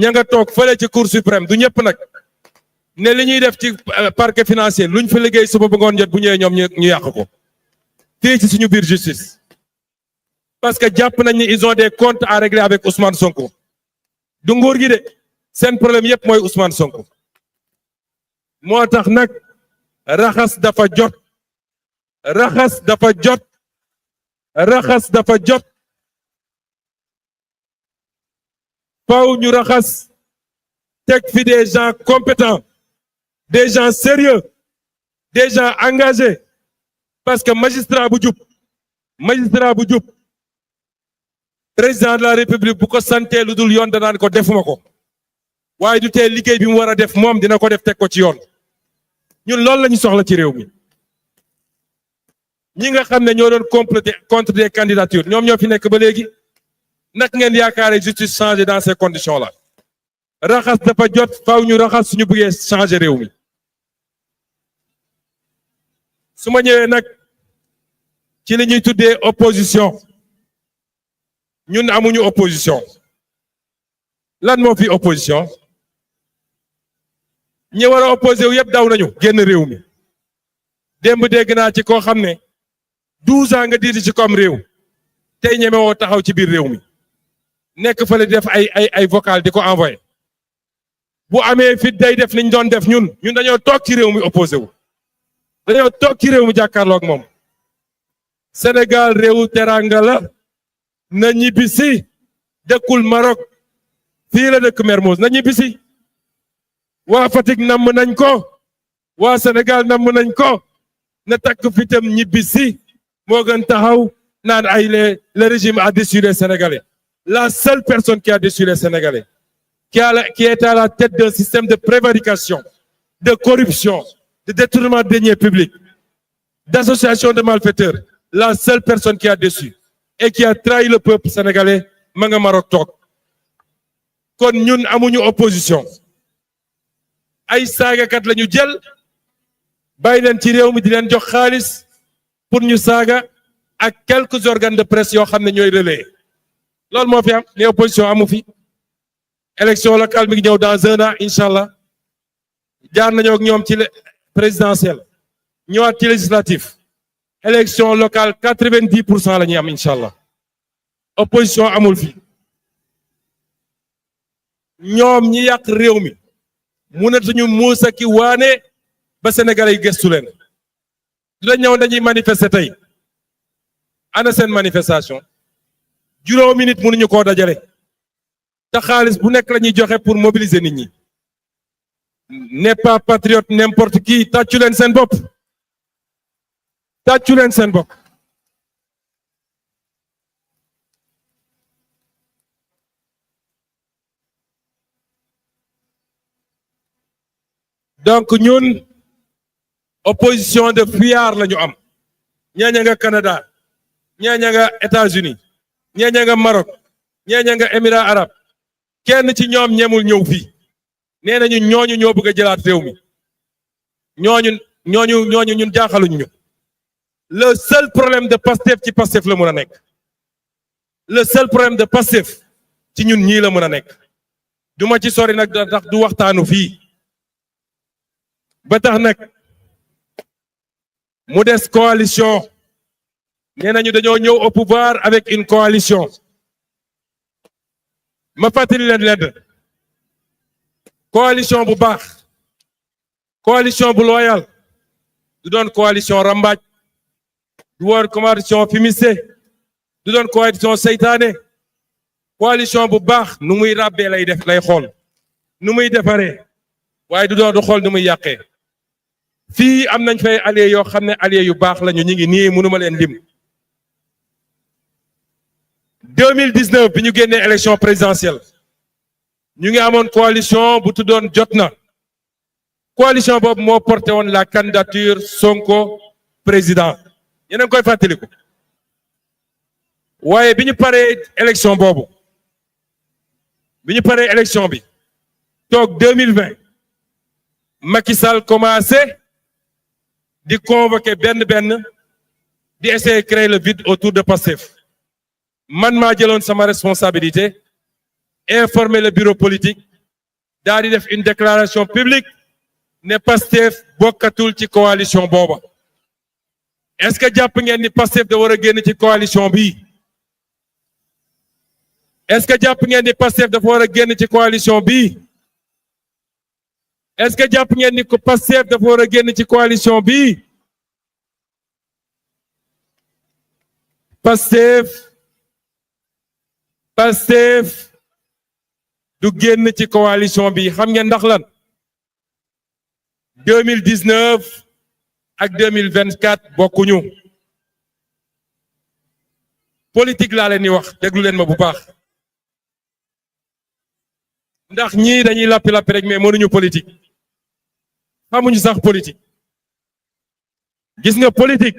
ña nga toog fële ci cour suprême du ñëpp nag ne li ñuy def ci parquet financier luñ fi liggéey suba ba ngoon jot bu ñëwee ñoom ñu yàq ko fii ci suñu biir justice parce que jàpp nañ ni ils ont des comptes à régler avec Ousmane Sonko du nguur gi de seen problème yépp mooy Ousmane Sonko moo tax nag raxas dafa jot raxas dafa jot raxas dafa jot faw ñu raxas teg fi des gens compétents des gens sérieux des gens engagés parce que magistrat bu jub président de la république bu ko santee lu dul yoon danaan ko defuma ko waaye du tee liggéey bi mu war a def moom dina ko def teg ko ci yoon ñun loolu la ñu soxla ci réew mi ñi nga xam ne ñoo doon comploter contre des candidatures ñoom ñoo fi nekk ba léegi nag ngeen yaakaare justice changer dans ces conditions là raxas dafa jot faaw ñu raxas suñu bëggee changer réew mi su ma ñëwee nag ci li ñuy tuddee opposition ñun amuñu opposition lan moo fi opposition ñi war a opposé wu yëpp daw nañu génn réew mi démb dégg naa ci koo xam ne 12 ans nga diiti ci comme réew tey ñeme woo taxaw ci biir réew mi nekk fële di def ay vocal di ko envoyé bu amee fit day def niñ doon def ñun dañoo toog ci réew mi opposé wu dañoo toog ci réew mi jàkkaarloog moom Sénégal réewu teranga la na ñibbisi dëkkul Maroc fii la dëkk Mermoz na ñibbisi waa Fatick namm nañ ko waa Sénégal namm nañ ko na takk fitam ñibbisi moo gën taxaw naan ay le régime a déçu les Sénégalais la seule personne qui a déçu les Sénégalais qui est à la tête d'un système de prévarication de corruption de détournement de deniers publics d'association de malfaiteurs la seule personne qui a déçu et qui a trahi le peuple sénégalais ma nga Maroc toog kon ñun amuñu opposition ay saagakat la ñu jël bàyyi leen ci réew mi di leen jox xaalis pour ñu saaga ak quelques organes de presse yoo xam ne ñooy relayer loolu moo fi am ne opposition amu fi élection locale mi ngi ñëw dans 1 an incha allah jaar nañoo ak ñoom ci présidentielle ñëwaat ci législatif élection locale 90% la ñuy am incha allah opposition amul fi ñoom ñi yàq réew mi mënatuñu muusa ki waane ba Sénégalais yi gëstu leen dina ñëw dañuy manifester tey ana seen manifestation juróomi nit mënuñu koo dajale te xaalis bu nekk la ñuy joxe pour mobiliser nit ñi n'est pas patriote n'importe qui. Tàccu leen seen bopp. Tàccu leen seen bopp. Donc ñun opposition de fuyards la ñu am. ñeeña nga Canada, ñeeña nga États-Unis, ñeeña nga Maroc, ñeeña nga Émirats arabes. Kenn ci ñoom ñemul ñëw fii. Nee nañu ñooñu ñoo bëgg a jëlaat réew mi. ñooñu ñun jaaxaluñ ñu. Le seul problème de Pastef ci Pastef la mën a nekk. Le seul problème de Pastef ci ñun ñii la mën a nekk. du ma ci sori nag ndax du waxtaanu fii. ba tax nag mu des coalition. nee nañu dañoo ñëw au pouvoir avec une coalition. ma fàttali leen lenn. coalition bu baax. coalition bu loyal. du doon coalition rambaaj. du woon coalition fumiste. du doon coalition seytaane. coalition bu baax nu muy ràbbee lay def lay xool. nu muy defaree. waaye du doon du xool nu muy yàqee. fii am nañ fay alliés yoo xam ne alliés yu baax lañu ñu ngi nii mënuma leen lim. 2019 bi ñu génnee élection présidentielle. ñu ngi amoon coalition bu tuddoon Jotna. coalition boobu moo porté woon la candidature Sonko président. yéen a ngi koy fàttaliku. waaye bi ñu paree élection boobu. bi ñu paree élection bi. toog 2020. Macky Sall commencé. di convoquer benn di essayer créer le vide autour de Pastef. man maa jëloon sama responsabilité. informer le bureau politique. daal di def une déclaration publique. ne Pastef bokkatul ci coalition booba. est-ce que jàpp ngeen ni Pastef da war a génn ci coalition bii. est-ce que jàpp ngeen ni Pastef dafa war a génn ci coalition bii. est-ce que jàpp ngeen ni ko Pastef dafa war a génn ci coalition bii. Pastef du génn ci coalition bi xam ngeen ndax lan. 2019 ak 2024 bokkuñu. politique laa leen di wax déglu leen ma bu baax. ndax ñii dañuy lappi rek mais mënuñu politique. xamuñu sax politique. gis nga politique.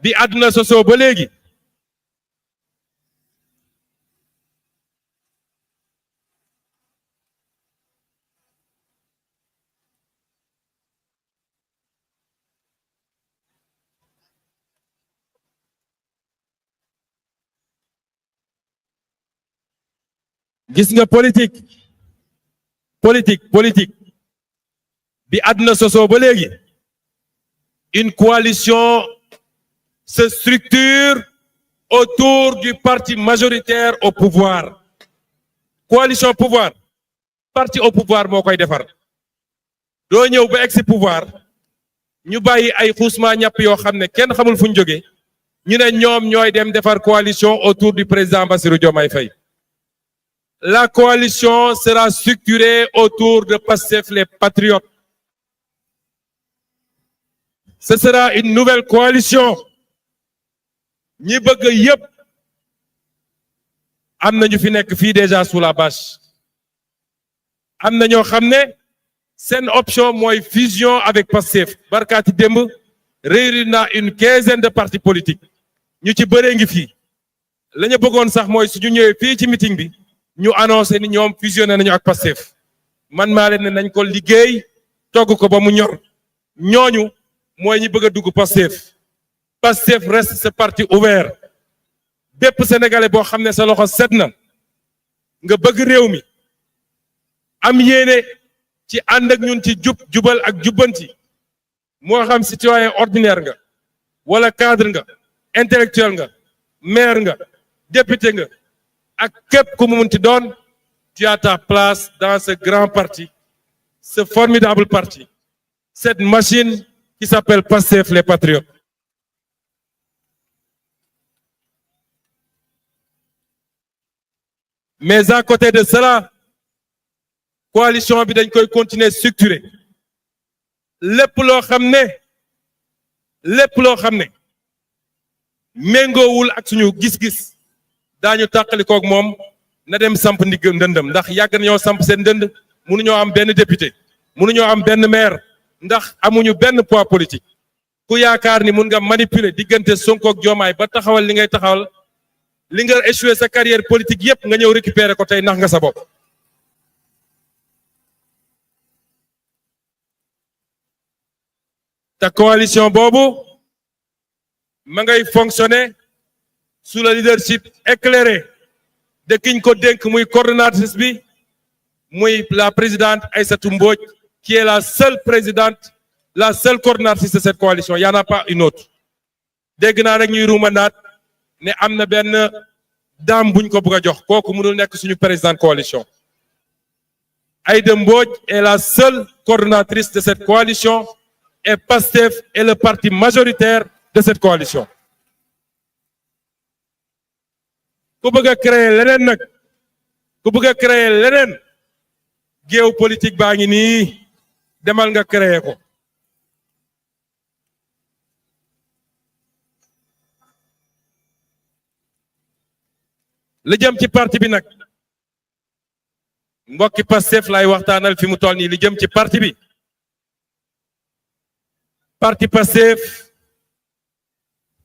bi àdduna sosoo ba léegi. gis nga politique bi àdduna sosoo ba léegi une coalition se structure autour du parti majoritaire au pouvoir. coalition pouvoir parti au pouvoir moo koy defar. doo ñëw ba egg si pouvoir ñu bàyyi ay xuusma ñàpp yoo xam ne kenn xamul fu ñu jógee ñu ne ñoom ñooy dem defar coalition autour du président Bassirou Diomaye Faye. La coalition sera structurée autour de Pastef les Patriotes. Ce sera une nouvelle coalition. ñi bëgg yépp am na ñu fi nekk fii déjà sous la bâche. am na ñoo xam ne seen option mooy fusion avec Pastef. barkaati démb réunir na une quinzaine de partis politiques. ñu ci bëree ngi fii. la ñu bëggoon sax mooy suñu ñëwee fii ci meeting bi. ñu annoncé ni ñoom fusionné nañu ak Pastef. man maa leen ne nañ ko liggéey togg ko ba mu ñor. ñooñu mooy ñi bëgg a dugg Pastef. Pastef reste ce parti ouvert. bépp sénégalais boo xam ne sa loxo set na. nga bëgg réew mi. am yéene ci ànd ak ñun ci jubal ak jubbanti. moo xam citoyen ordinaire nga. wala cadre nga. intellectuel nga. maire nga. député nga. ak képp ku mu munti doon. tu as ta place dans ce grand parti. ce formidable parti. cette machine qui s'appelle Pastef les Patriotes. Mais à côté de cela, coalition bi dañ koy continuer structurer lépp loo xam ne méngoowul ak suñu gis-gis daañu tàqalikoog moom na dem samp ndigg ndëndëm ndax yàgg nañoo samp seen ndënd mënuñoo am benn député mënuñoo am benn maire ndax amuñu benn poids politique ku yaakaar ni mun nga manipuler diggante Sonko ak Diomaye ba taxawal li ngay taxawal li nga échoué sa carrière politique yépp nga ñëw récupérer ko tey nax nga sa bopp. ta coalition boobu ma ngay fonctionner sous le leadership éclairé de kiñ ko dénk muy coordonnatrice bi muy la présidente Aïssatou Mbodj qui est la seule présidente la seule coordonnatrice de cette coalition il y en a pas une autre dégg naa rek ñuy ruumanaat ne am na benn dame buñ ko bëgg a jox kooku mënul nekk suñu présidente coalition Aïda Mbodj est la seule coordonnatrice de cette coalition et PASTEF est le parti majoritaire de cette coalition. ku bëgg a créer leneen nag ku bëgg a créer leneen géew politique baa ngi nii demal nga créer ko. li jëm ci parti bi nag mbokki PASTEF lay waxtaanal fi mu toll nii li jëm ci parti bi. parti PASTEF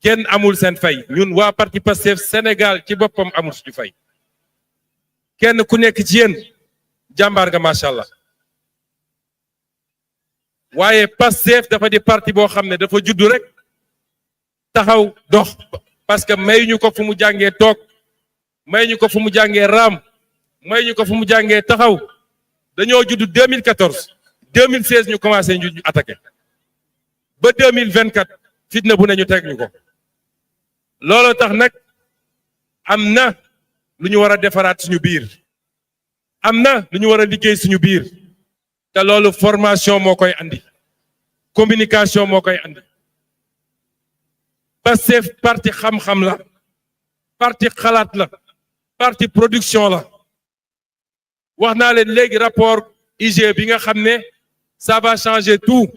kenn amul seen fay ñun waa parti PASTEF Sénégal ci boppam amul suñu fay kenn ku nekk ci yéen jàmbaar nga macha allah waaye PASTEF dafa di parti boo xam ne dafa juddu rek taxaw dox parce que may ñu ko fu mu jàngee toog may ñu ko fu mu jàngee raam may ñu ko fu mu jàngee taxaw dañoo juddu 2014 2016 ñu commencé ñu attaqué. ba 2024 fitna bu ne ñu teg ñu ko looloo tax nag am na lu ñu war a defaraat suñu biir am na lu ñu war a liggéey suñu biir te loolu formation moo koy andi communication moo koy andi PASTEF parti xam-xam la parti xalaat la parti production la wax naa leen léegi rapport IG bi nga xam ne ça va changer tout.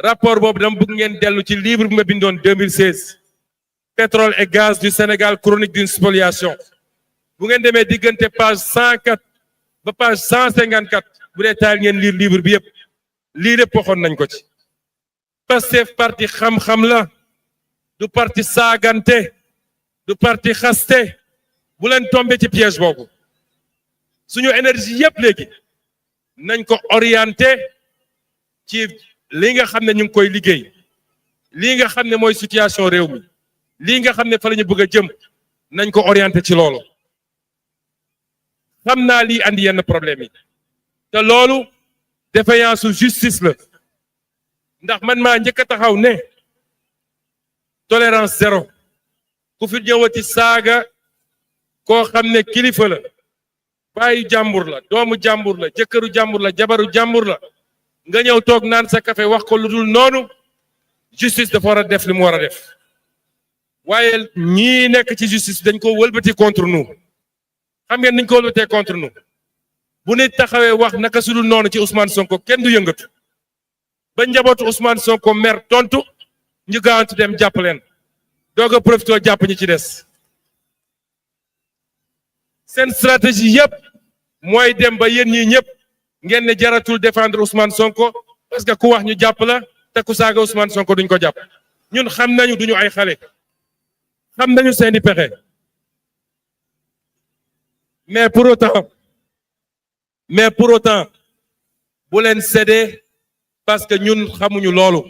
rapport boobu dama bëgg ngeen dellu ci livre bi ma bindoon 2016 pétrole et gaz du Sénégal chronique d'une spoliation bu ngeen demee diggante page 104 ba page 154 bu dee taal ngeen lire livre bi yëpp lii lépp waxoon nañ ko ci. PASTEF parti xam-xam la du parti saagante du parti xaste bu leen tombé ci piège boobu suñu énergie yëpp léegi nañ ko orienté ci. lii nga xam ne ñu ngi koy liggéey lii nga xam ne mooy situation réew mi lii nga xam ne fa la ñu bëgg a jëm nañ ko orienté ci loolu xam naa lii andi yenn problème yi te loolu défaillance su justice la ndax man maa njëkk a taxaw ne tolérance zéro ku fi ñëwati saaga koo xam ne kilifa la baayu jàmbur la doomu jàmbur la jëkkëru jàmbur la jabaru jàmbur la nga ñëw toog naan sa café wax ko lu dul noonu justice dafa war a def li mu war a def waaye ñii nekk ci justice dañ ko wëlbati contre nous xam ngeen niñ ko wëlbatee contre nous bu nit taxawee wax naka su dul noonu ci Ousmane Sonko kenn du yëngatu ba njabootu Ousmane Sonko mer tontu ñu gaawantu dem jàpp leen doog a profité jàpp ñi ci des seen stratégie yëpp mooy dem ba yéen ñii ñëpp. ngeen ne jaratul défendre Ousmane Sonko parce que ku wax ñu jàpp la te ku saaga Ousmane Sonko duñ ko jàpp ñun xam nañu duñu ay xale xam nañu seeni pexe mais pour autant bu leen céder parce que ñun xamuñu loolu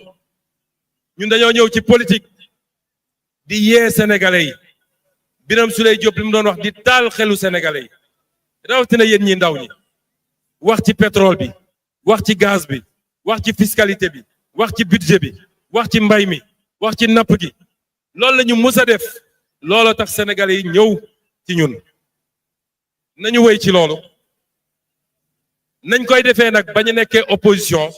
ñun dañoo ñëw ci politique di yee sénégalais yi Birame Souleye Diop li mu doon wax di taal xelu sénégalais yi rawatina yéen ñi ndaw ñi. wax ci pétrole bi wax ci gaz bi wax ci fiscalité bi wax ci budget bi wax ci mbay mi wax ci napp gi loolu la ñu mus a def looloo tax sénégalais yi ñëw ci ñun nañu wéy ci loolu nañ koy defee nag bañu nekkee opposition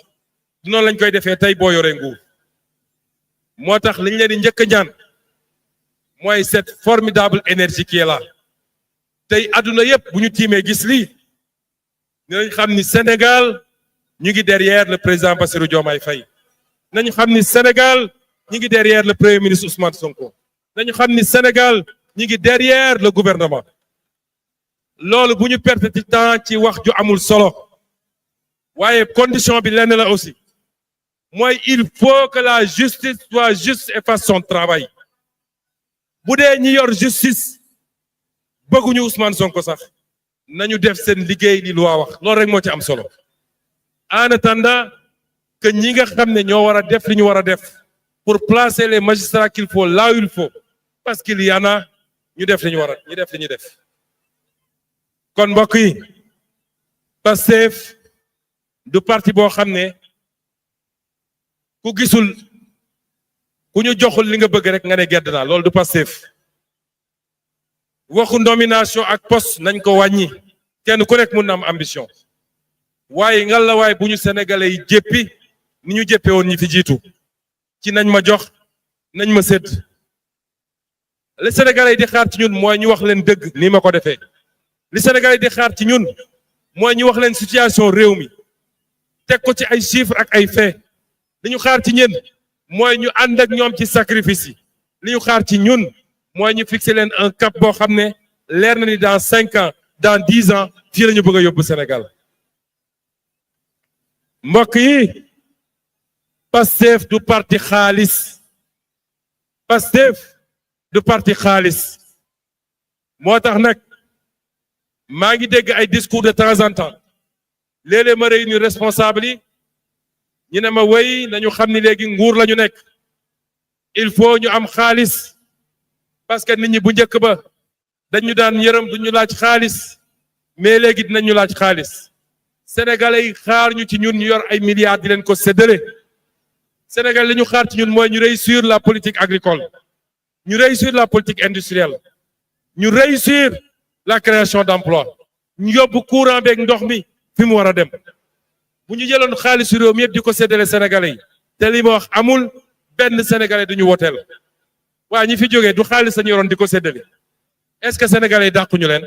noonu lañ koy defee tey boo yoree nguur moo tax liñ leen di njëkk a ñaan mooy cette formidable énergie qui est là tey adduna yépp bu ñu tiimee gis lii nañ xam ni Sénégal ñu ngi derrière le président Bassirou Diomaye Faye nañu xam ni Sénégal ñu ngi derrière le premier ministre Ousmane Sonko nañu xam ni Sénégal ñu ngi derrière le gouvernement loolu bu ñu perte ci temps ci wax ju amul solo waaye condition bi lenn la aussi mooy il faut que la justice soit juste et fasse son travail bu dee ñi yor justice bëgguñu Ousmane Sonko sax nañu def seen liggéey li loi wax loolu rek moo ci am solo en attendant que ñi nga xam ne ñoo war a def li ñu war a def pour placer les magistrats qu'il faut là où il faut parce qu'il y en a ñu def li ñu war a ñu def li ñu def kon mbokk yi Pastef du parti boo xam ne ku gisul ku ñu joxul li nga bëgg rek nga ne gedd naa loolu du Pastef waxu nomination ak poste nañ ko wàññi kenn ku nekk mun na am ambition waaye ngal la waaye bu ñu sénégalais yi jéppi ni ñu jéppe woon ñi fi jiitu ci nañ ma jox nañ ma sédd li sénégalais yi di xaar ci ñun mooy ñu wax leen dëgg nii ma ko defee li sénégalais yi di xaar ci ñun mooy ñu wax leen situation réew mi teg ko ci ay chiffres ak ay faits li ñu xaar ci ñen mooy ñu ànd ak ñoom ci sacrifice yi li ñu xaar ci ñun mooy ñu fixer leen un cap boo xam ne leer na ni dans 5 ans dans 10 ans fii la ñu bëgg a yóbbu Sénégal mbokk yi Pastef du parti xaalis Pastef du parti xaalis moo tax nag maa ngi dégg ay discours de temps en temps léeg-léeg ma réunir responsable yi ñu ne ma wéy nañu xam ni léegi nguur la ñu nekk il faut ñu am xaalis parce que nit ñi bu njëkk ba dañu daan yërëm duñu laaj xaalis mais léegi dinañu laaj xaalis sénégalais yi xaar ñu ci ñun ñu yor ay milliards di leen ko séddale sénégalais li ñu xaar ci ñun mooy ñu réussir la politique agricole ñu réussir la politique industrielle ñu réussir la création d'emploi ñu yóbbu courant beeg ndox mi fi mu war a dem bu ñu jëloon xaalisu réew mi yëpp di ko séddale sénégalais yi te li ma wax amul benn sénégalais duñu woteel waaye ñi fi jógee du xaalis sañu yoroon di ko séddale est-ce que sénégalais yi dàquñu leen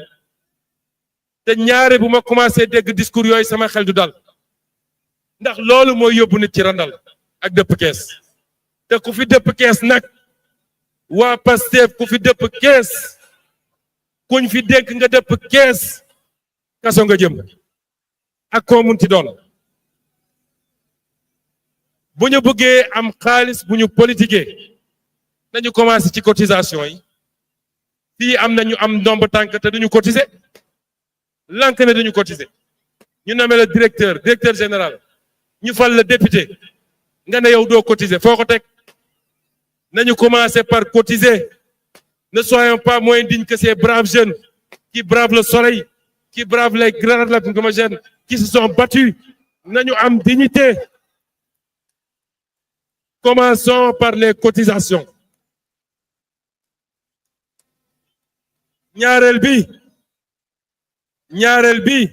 te ñaare bu ma commencé dégg discours yooyu sama xel du dal ndax loolu mooy yóbbu nit ci randal ak dëpp kees te ku fi dëpp kees nag waa Pastef ku fi dëpp kees kuñ fi dégg nga dëpp kees kaso nga jëm ak koo munti doon bu ñu bëggee am xaalis bu ñu politiquer nañu commencé ci cotisation yi fii am na ñu am ndomb tànk te duñu cotiser lank ne duñu cotiser ñu nommé le directeur général ñu fal le député nga ne yow doo cotiser foo ko teg nañu commencer par cotiser ne soyons pas moins dignes que ces braves jeunes qui bravent le soleil qui bravent les grades lacrymogènes qui se sont battus nañu am dignité commençons par les cotisations ñaareel bi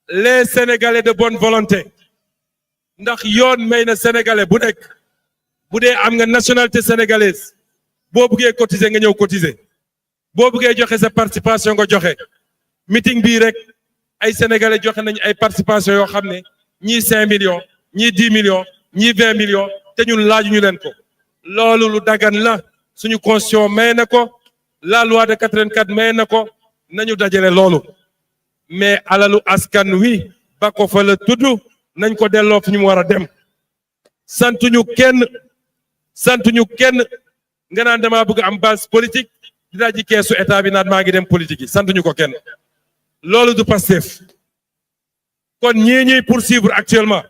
les sénégalais de bonne volonté ndax yoon may na sénégalais bu nekk bu dee am nga nationalité sénégalaise boo buggee cotiser nga ñëw cotiser boo buggee joxe sa participation nga joxe meeting bii rek ay sénégalais joxe nañ ay participation yoo xam ne ñii 5 millions ñii 10 millions ñii 20 millions te ñun laajuñu leen ko loolu lu dagan la suñu constitution may na ko la loi de 84 may na ko nañu dajale loolu mais alalu askan wi ba ko fa la tudd nañ ko delloo fi ñu war a dem santuñu kenn nga naan dama bëgg am base politique di daji keesu état bi naan maa ngi dem politique yi santuñu ko kenn loolu du Pastef kon ñii ñuy poursuivre actuellement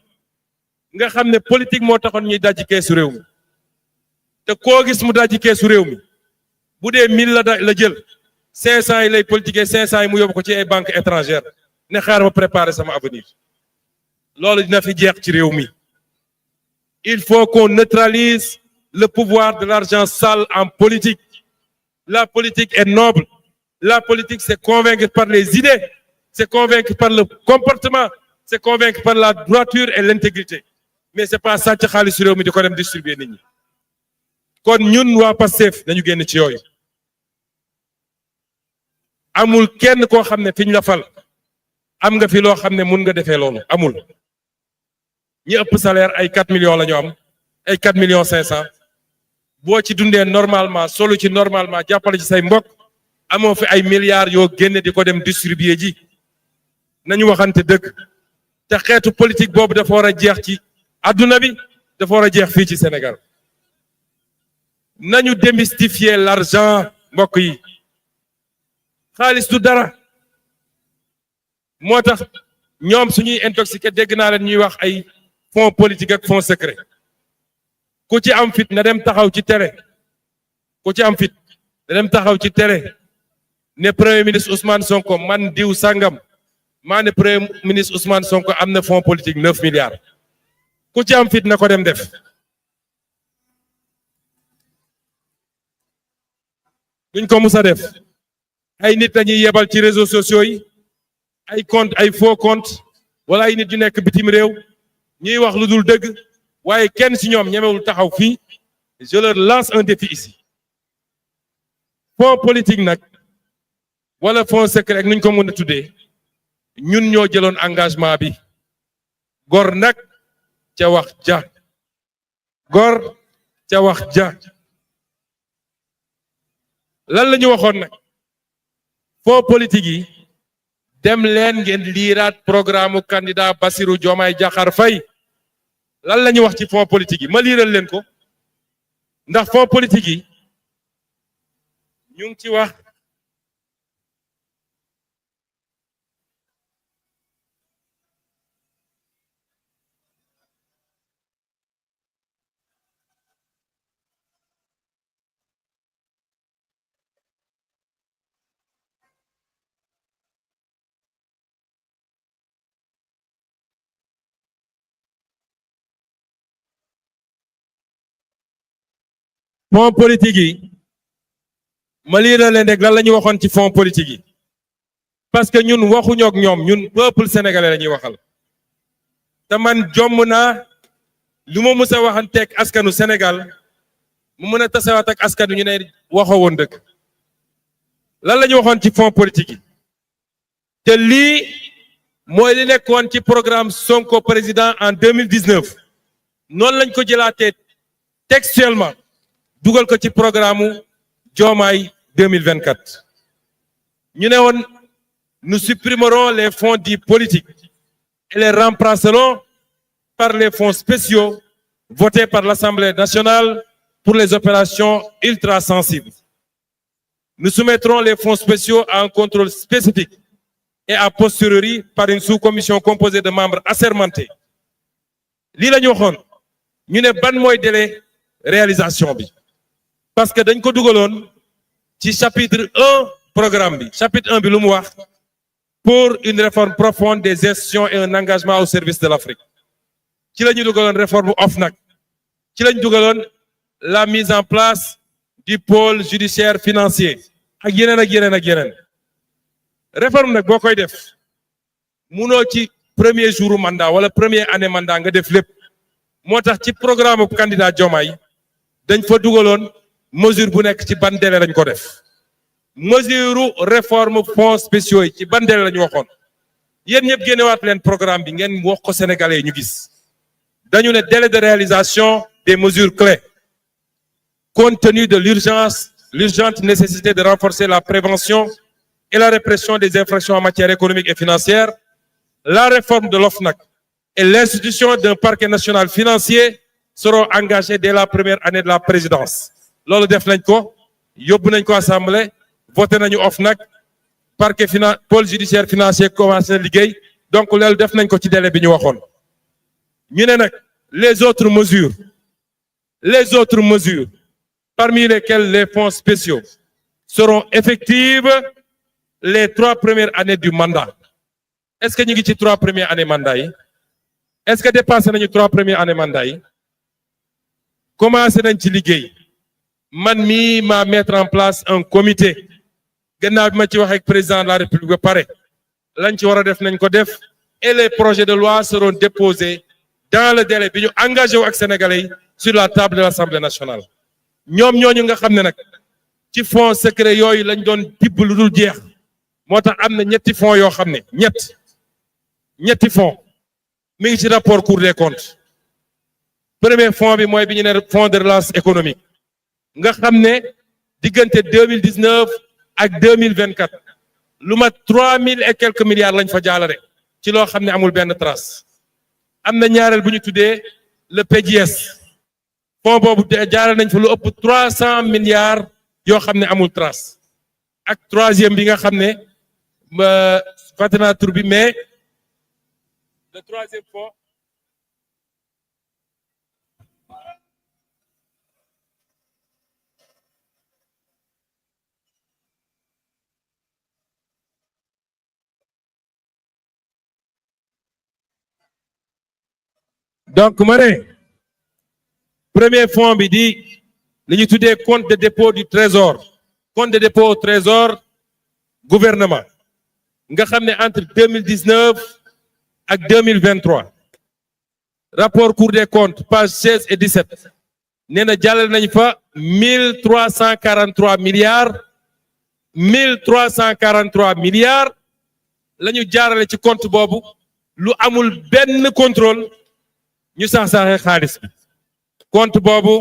nga xam ne politique moo taxoon ñuy daji keesu réew mi te koo gis mu daji keesu réew mi bu dee 1000 la jël 500 yi lay politiquer 500 yi mu yóbbu ko ci ay banques étrangères ne xaar ma préparer sama avenir loolu dina fi jeex ci réew mi il faut qu'on neutralise le pouvoir de l'argent sale en politique la politique est noble la politique c'est convaincre par les idées c'est convaincre par le comportement c'est convaincre par la droiture et l'intégrité mais c'est pas sàcc xaalis réew mi di ko dem distribuer nit ñi kon ñun waa Pastef nañu génn ci yooyu amul kenn koo xam ne fi ñu la fal am nga fi loo xam ne mun nga defee loolu amul ñi ëpp salaire ay 4 millions la ñu am ay 4 millions 500 boo ci dundee normalement solu ci normalement jàppale ci say mbokk amoo fi ay milliards yoo génne di ko dem distribuer ji nañu waxante dëgg te xeetu politique boobu dafa war a jeex ci adduna bi dafa war a jeex fii ci Sénégal nañu démystifier l'argent mbokk yi xaalis du dara moo tax ñoom suñuy intoxiqué dégg naa leen ñuy wax ay fonds politique ak fonds secret ku ci am fit na dem taxaw ci télé ku ci am fit na dem taxaw ci télé ne premier ministre Ousmane Sonko man diw sangam maa ne premier ministre Ousmane Sonko am na fonds politique 9 milliards ku ci am fit na ko dem def duñ ko mus a def ay nit lañuy yebal ci réseaux sociaux yi ay compte ay faux compte wala ay nit yu nekk bitim réew ñuy wax lu dul dëgg waaye kenn ci ñoom ñemewul taxaw fii je leur lance un défi ici fonds politique nag wala fonds secret ak nuñ ko mën a tuddee ñun ñoo jëloon engagement bi gor nag ca wax ja gor ca wax ja lan la ñu waxoon nag fonds politique yi dem leen ngeen liiraat programme candidat Bassirou Diomaye Diakhar Faye lan la ñu wax ci fonds politique yi ma liiral leen ko ndax fonds politique yi ñu ngi ci wax fonds politique yi ma liiral leen rek lan la ñu waxoon ci fonds politique yi parce que ñun waxuñoo ak ñoom ñun peuple sénégalais la ñuy waxal te man jomm naa lu ma mës a waxanteeg askanu Sénégal mu mën a tasewaat ak askanu ñu ne waxoo woon dëgg lan la ñu waxoon ci fonds politique yi te lii mooy li nekkoon ci programme Sonko président en 2019 noonu lañ ko jëlaatee textuellement dugal ko ci programme Diomaye 2024 ñu ne woon nous supprimerons les fonds dits politiques et les remplacerons par les fonds spéciaux votés par l'Assemblée nationale pour les opérations ultra sensibles. Nous soumettrons les fonds spéciaux à un contrôle spécifique et a posteriori par une sous-commission composée de membres assermentés. lii la ñu waxoon ñu ne ban mooy délai réalisation bi parce que dañ ko dugaloon ci chapitre 1 programme bi chapitre 1 bi lu mu wax pour une réforme profonde des institutions et un engagement au service de l'Afrique ci la ñu dugaloon réforme OFNAC ci la ñu dugaloon la mise en place du pôle judiciaire financier ak yeneen ak yeneen ak yeneen réforme nag boo koy def munoo ci premier jour mandat wala première année mandat nga def lépp moo tax ci programme candidat Diomaye dañ fa dugaloon mesure bu nekk ci ban délai lañ ko def mesure réforme fonds spéciaux yi ci ban délai la ñu waxoon yéen ñëpp génnewaat leen programme bi ngeen wax ko sénégalais yi ñu gis dañu ne délai de réalisation des mesures clés compte tenu de l'urgente nécessité de renforcer la prévention et la répression des infractions en matière économique et financière, la réforme de l'OFNAC et l'institution d'un parquet national financier seront engagés dès la première année de la présidence. loolu def nañ ko yóbbu nañ ko assemblée voté nañu OFNAC parquet pôle judiciaire financier commencé na liggéey donc loolu def nañ ko ci délai bi ñu waxoon ñu ne nag les autres mesures parmi lesquelles les fonds spéciaux seront effectives les 3 premières années du mandat. Est-ce que ñu ngi ci 3 premières années mandat yi est-ce que dépassé nañu 3 premières années mandat yi commencé nañ ci liggéey man mii ma mettre en place un comité gannaaw bi ma ci wax ak président de la République ba pare lañ ci war a def nañ ko def et les projets de loi seront déposés dans le délai bi ñu engagé wu ak sénégalais yi sur la table de l'Assemblée nationale. ñoom ñooñu nga xam ne nag ci fonds secret yooyu lañ doon tibb lu dul jeex moo tax am na ñetti fonds yoo xam ne ñett ñetti fonds mi ngi ci rapport Cour des comptes premier fonds bi mooy bi ñu ne fonds de relance économique nga xam ne diggante 2019 ak 2024 lu mat 3000 et quelques milliards lañ fa jaalare ci loo xam ne amul benn trace am na ñaareel bu ñu tuddee le PDS fonds boobu jaarale nañ fa lu ëpp 300 milliards yoo xam ne amul trace ak troisième bi nga xam ne fàtte naa tur bi mais le troisième fonds donc ma ne premier fonds bi di li ñu tuddee compte de dépôt du trésor compte de dépôt au trésor gouvernement nga xam ne entre 2019 ak 2023 rapport Cour des comptes page 16 et 17 nee na jàllale nañ fa 1343 milliards 1343 milliards la ñu jaarale ci compte boobu lu amul benn contrôle ñu sax-saxee xaalis bi compte boobu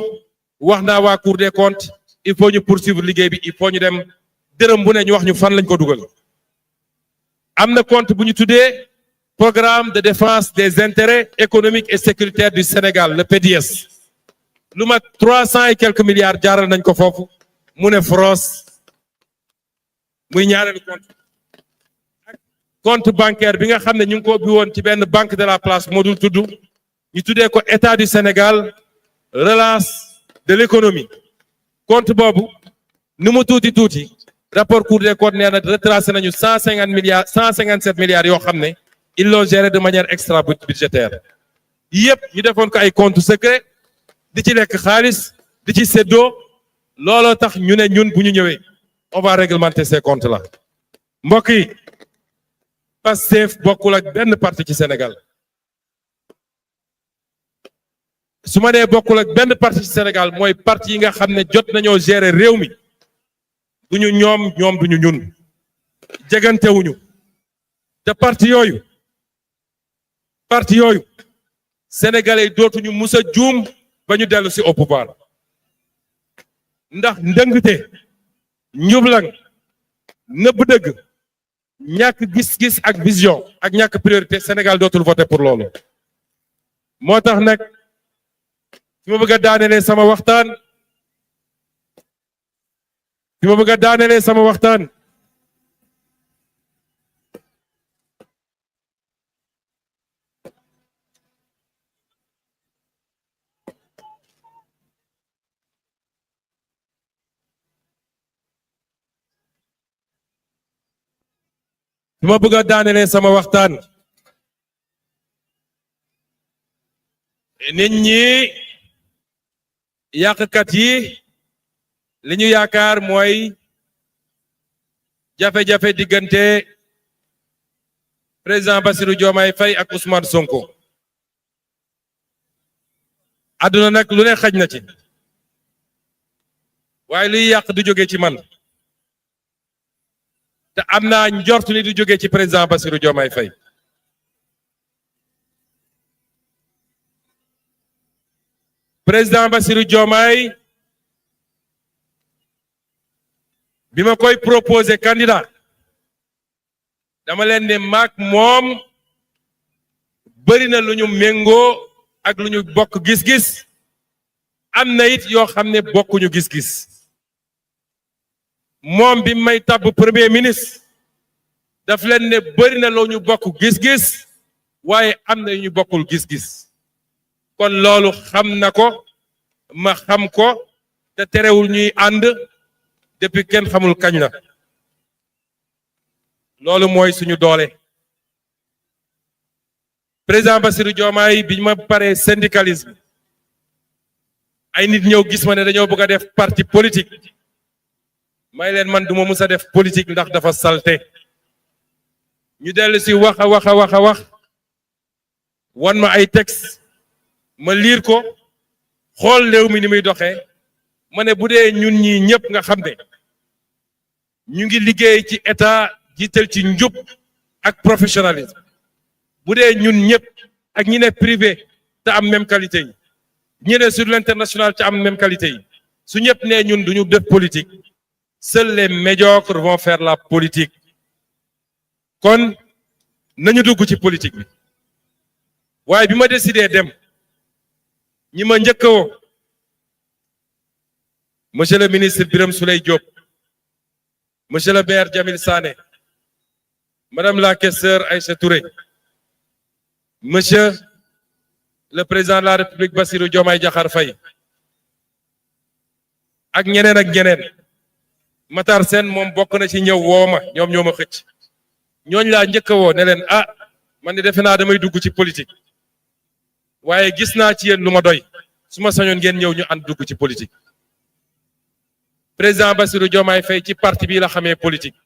wax naa waa Cour des comptes il faut ñu poursuivre liggéey bi il faut ñu dem dërëm bu ne ñu wax ñu fan lañ ko dugal am na compte bu ñu tuddee programme de défense des intérêts économiques et sécuritaires du Sénégal le PDS lu mat 300 et quelques milliards jaaral nañ ko foofu mu ne France muy ñaareelu compte bancaire bi nga xam ne ñu ngi ko ubbi woon ci benn banque de la place moo dul tudd ñu tuddee ko État du Sénégal relance de l'économie compte boobu nu mu tuuti rapport Cour des comptes nee na retracé nañu 150 milliards 157 milliards yoo xam ne ils l'ont géré de manière extra budgétaire yëpp ñu defoon ko ay compte secret di ci lekk xaalis di ci séddoo looloo tax ñu ne ñun bu ñu ñëwee on va réglementer ces comptes là mbokk yi Pastef bokkul ak benn parti ci Sénégal su ma nee bokkul ak benn parti ci Sénégal mooy parti yi nga xam ne jot nañoo gérer réew mi duñu ñoom duñu ñun jegantewuñu te parti yooyu sénégalais dootuñu mus a juum ba ñu dellu si au pouvoir ndax ndëngte njublang nëbb dëgg ñàkk gis-gis ak vision ak ñàkk priorité Sénégal dootul voter pour loolu moo tax nag fi ma bëgg a daanelee sama waxtaan nit ñi yàqkat yi li ñu yaakaar mooy jafe-jafe diggante président Bassirou Diomaye Faye ak Ousmane Sonko àdduna nag lu ne xaj na ci waaye luy yàq du jóge ci man te am naa njort ni du jóge ci président Bassirou Diomaye Faye président Bassirou Diomaye bi ma koy proposer candidat dama leen ne maak moom bëri na lu ñu méngoo ak lu ñu bokk gis-gis am na it yoo xam ne bokkuñu gis-gis moom bi may tabb premier ministre daf leen ne bëri na lu ñu bokk gis-gis waaye am na yu ñu bokkul gis-gis kon loolu xam na ko ma xam ko te terewul ñuy ànd depuis kenn xamul kañ la loolu mooy suñu doole président Bassirou Diomaye bi ma paree syndicalisme ay nit ñëw gis ma ne dañoo bëgg a def parti politique may leen man duma mus a def politique ndax dafa salte ñu dellu si wax wan ma ay texte ma liir ko xool réew mi ni muy doxee ma ne bu dee ñun ñi ñëpp nga xam ne ñu ngi liggéey ci état jiital ci njub ak professionnalisme bu dee ñun ñëpp ak ñi ne privé te am même qualité yi ñi ne sur l'international te am même qualité yi su ñëpp ne ñun duñu def politique seuls les médiocres vont faire la politique kon nañu dugg ci politique bi waaye bi ma décidé dem ñi ma njëkk a woo monsieur le ministre Birame Souleye Diop monsieur le maire Jamil Sané madame la questeure Aïcha Touré monsieur le président de la République Bassirou Diomaye Diakhar Faye ak ñeneen Matar Sène moom bokk na ci ñëw woo ma ñoom ñoo ma xëcc ñooñ laa njëkk a woo ne leen ah man de defe naa damay dugg ci politique waaye gis naa ci yéen lu ma doy su ma sañoon ngeen ñëw ñu ànd dugg ci politique président Bassirou Diomaye Faye ci parti bi la xamee politique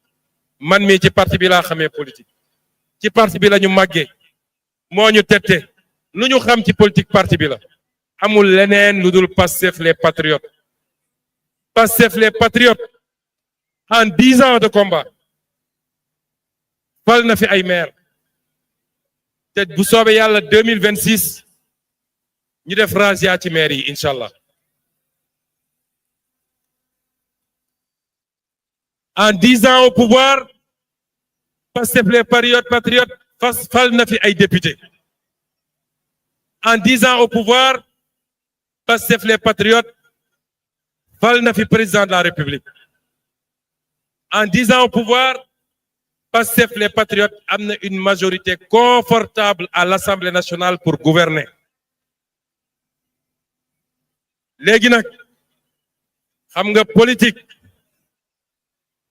man mii ci parti bi laa xamee politique ci parti bi la ñu màggee moo ñu tette lu ñu xam ci politique parti bi la amul leneen lu dul Pastef les patriotes Pastef les patriotes en 10 ans de combat fal na fi ay maire te bu soobee yàlla 2026 ñu def razzia ci maire yi incha allah en 10 ans au pouvoir Pastef les patriotes fal na fi ay député en 10 ans au pouvoir Pastef les patriotes fal na fi président de la République en 10 ans au pouvoir Pastef les patriotes am na une majorité confortable à l'Assemblée nationale pour gouverner léegi nag xam nga politique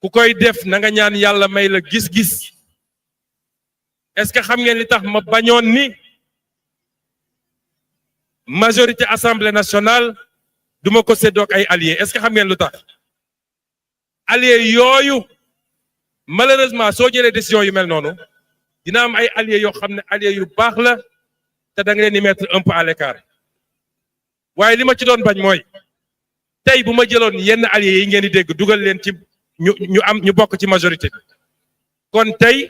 ku koy def na nga ñaan yàlla may la gis-gis est-ce que xam ngeen li tax ma bañoon ni majorité Assemblée nationale duma ko séddoog ay alliés est-ce que xam ngeen lu tax alliés yooyu malheureusement soo jëlee décision yu mel noonu dina am ay alliés yoo xam ne alliés yu baax la te da nga leen di mettre un peu à l'écart waaye li ma ci doon bañ mooy tey bu ma jëloon yenn alliés yi ngeen di dégg dugal leen ci ñu bokk ci majorité bi kon tey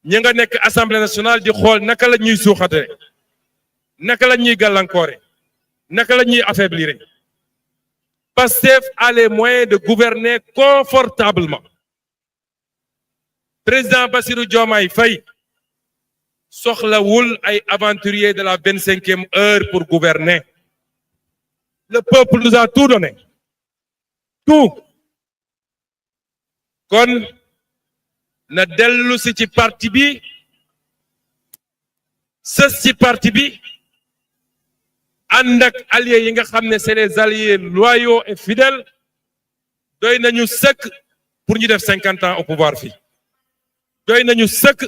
ñi nga nekk Assemblée nationale di xool naka la ñuy suuxate naka la ñuy gàllankoore naka la ñuy affaiblir Pastef a les moyens de gouverner confortablement président Bassirou Diomaye Faye soxlawul ay aventuriers de la 25e heure pour gouverner le peuple nous a tout donné tout kon na dellu si ci parti bi sës ci parti bi ànd ak alliés yi nga xam ne c'est les alliés loyaux et fidèles doy nañu sëkk pour ñu def 50 ans au pouvoir fii doy nañu sëkk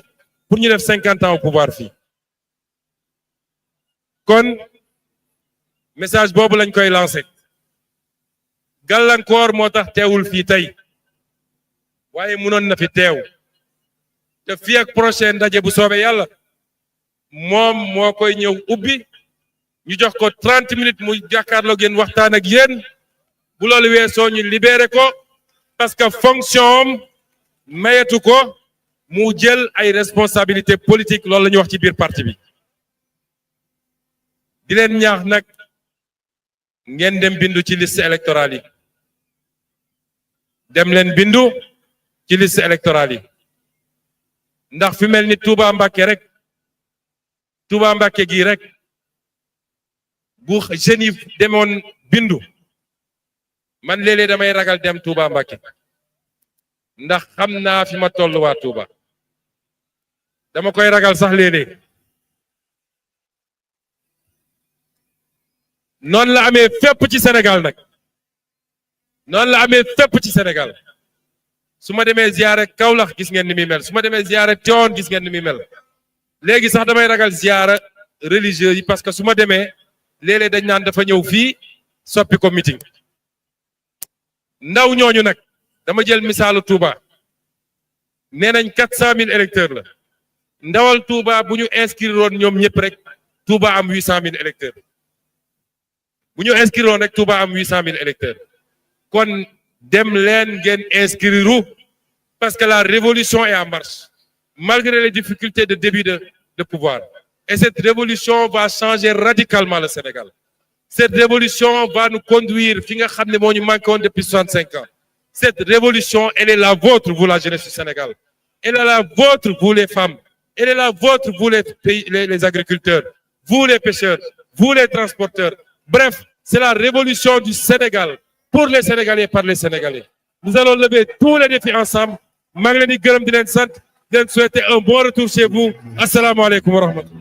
pour ñu def 50 ans au pouvoir fii kon message boobu lañ koy lancé gàllankoor moo tax teewul fii tey waaye mënoon na fi teew te fii ak prochain ndaje bu soobee yàlla moom moo koy ñëw ubbi ñu jox ko 30 minutes mu jàkkaarloo ngeen waxtaan ak yéen bu loolu weesoo ñu libéré ko parce que fonction am mayetu ko mu jël ay responsabilités politiques loolu la ñuy wax ci biir parti bi di leen ñaax nag ngeen dem bindu ci liste électorale yi dem leen bindu ci liste électorale yi ndax fi mel ni Touba Mbacké rek Touba Mbacké gii rek bu jeunes yi demoon bindu man léeg-léeg damay ragal dem Touba Mbacké ndax xam naa fi ma toll waa Touba dama koy ragal sax léeg-léeg noonu la amee fépp ci Sénégal nag noonu la amee fépp ci Sénégal su ma demee ziyaare Kaolack gis ngeen ni muy mel su ma demee ziyaare Tivaouane gis ngeen ni muy mel léegi sax damay ragal ziyaara religieux yi parce que su ma demee léeg-léeg dañ naan dafa ñëw fii soppi ko meeting ndaw ñooñu nag dama jël misaalu Touba nee nañ 400 000 électeurs la ndawal Touba bu ñu inscrire woon ñoom ñëpp rek Touba am 800 000 électeurs bu ñu inscrire woon rek Touba am 800 000 électeurs kon dem leen ngeen inscrire parce que la révolution est en marche malgré les difficultés de début le pouvoir. Et cette révolution va changer radicalement le Sénégal. Cette révolution va nous conduire, depuis 65 ans. Cette révolution, elle est la vôtre, vous la jeunesse du Sénégal. Elle est la vôtre, vous les femmes. Elle est la vôtre, vous les agriculteurs, vous les pêcheurs, vous les transporteurs. Bref, c'est la révolution du Sénégal, pour les Sénégalais, par les Sénégalais. Nous allons lever tous les défis ensemble. Je vous souhaite un bon retour chez vous. Assalamu alaikum wa rahmatullah.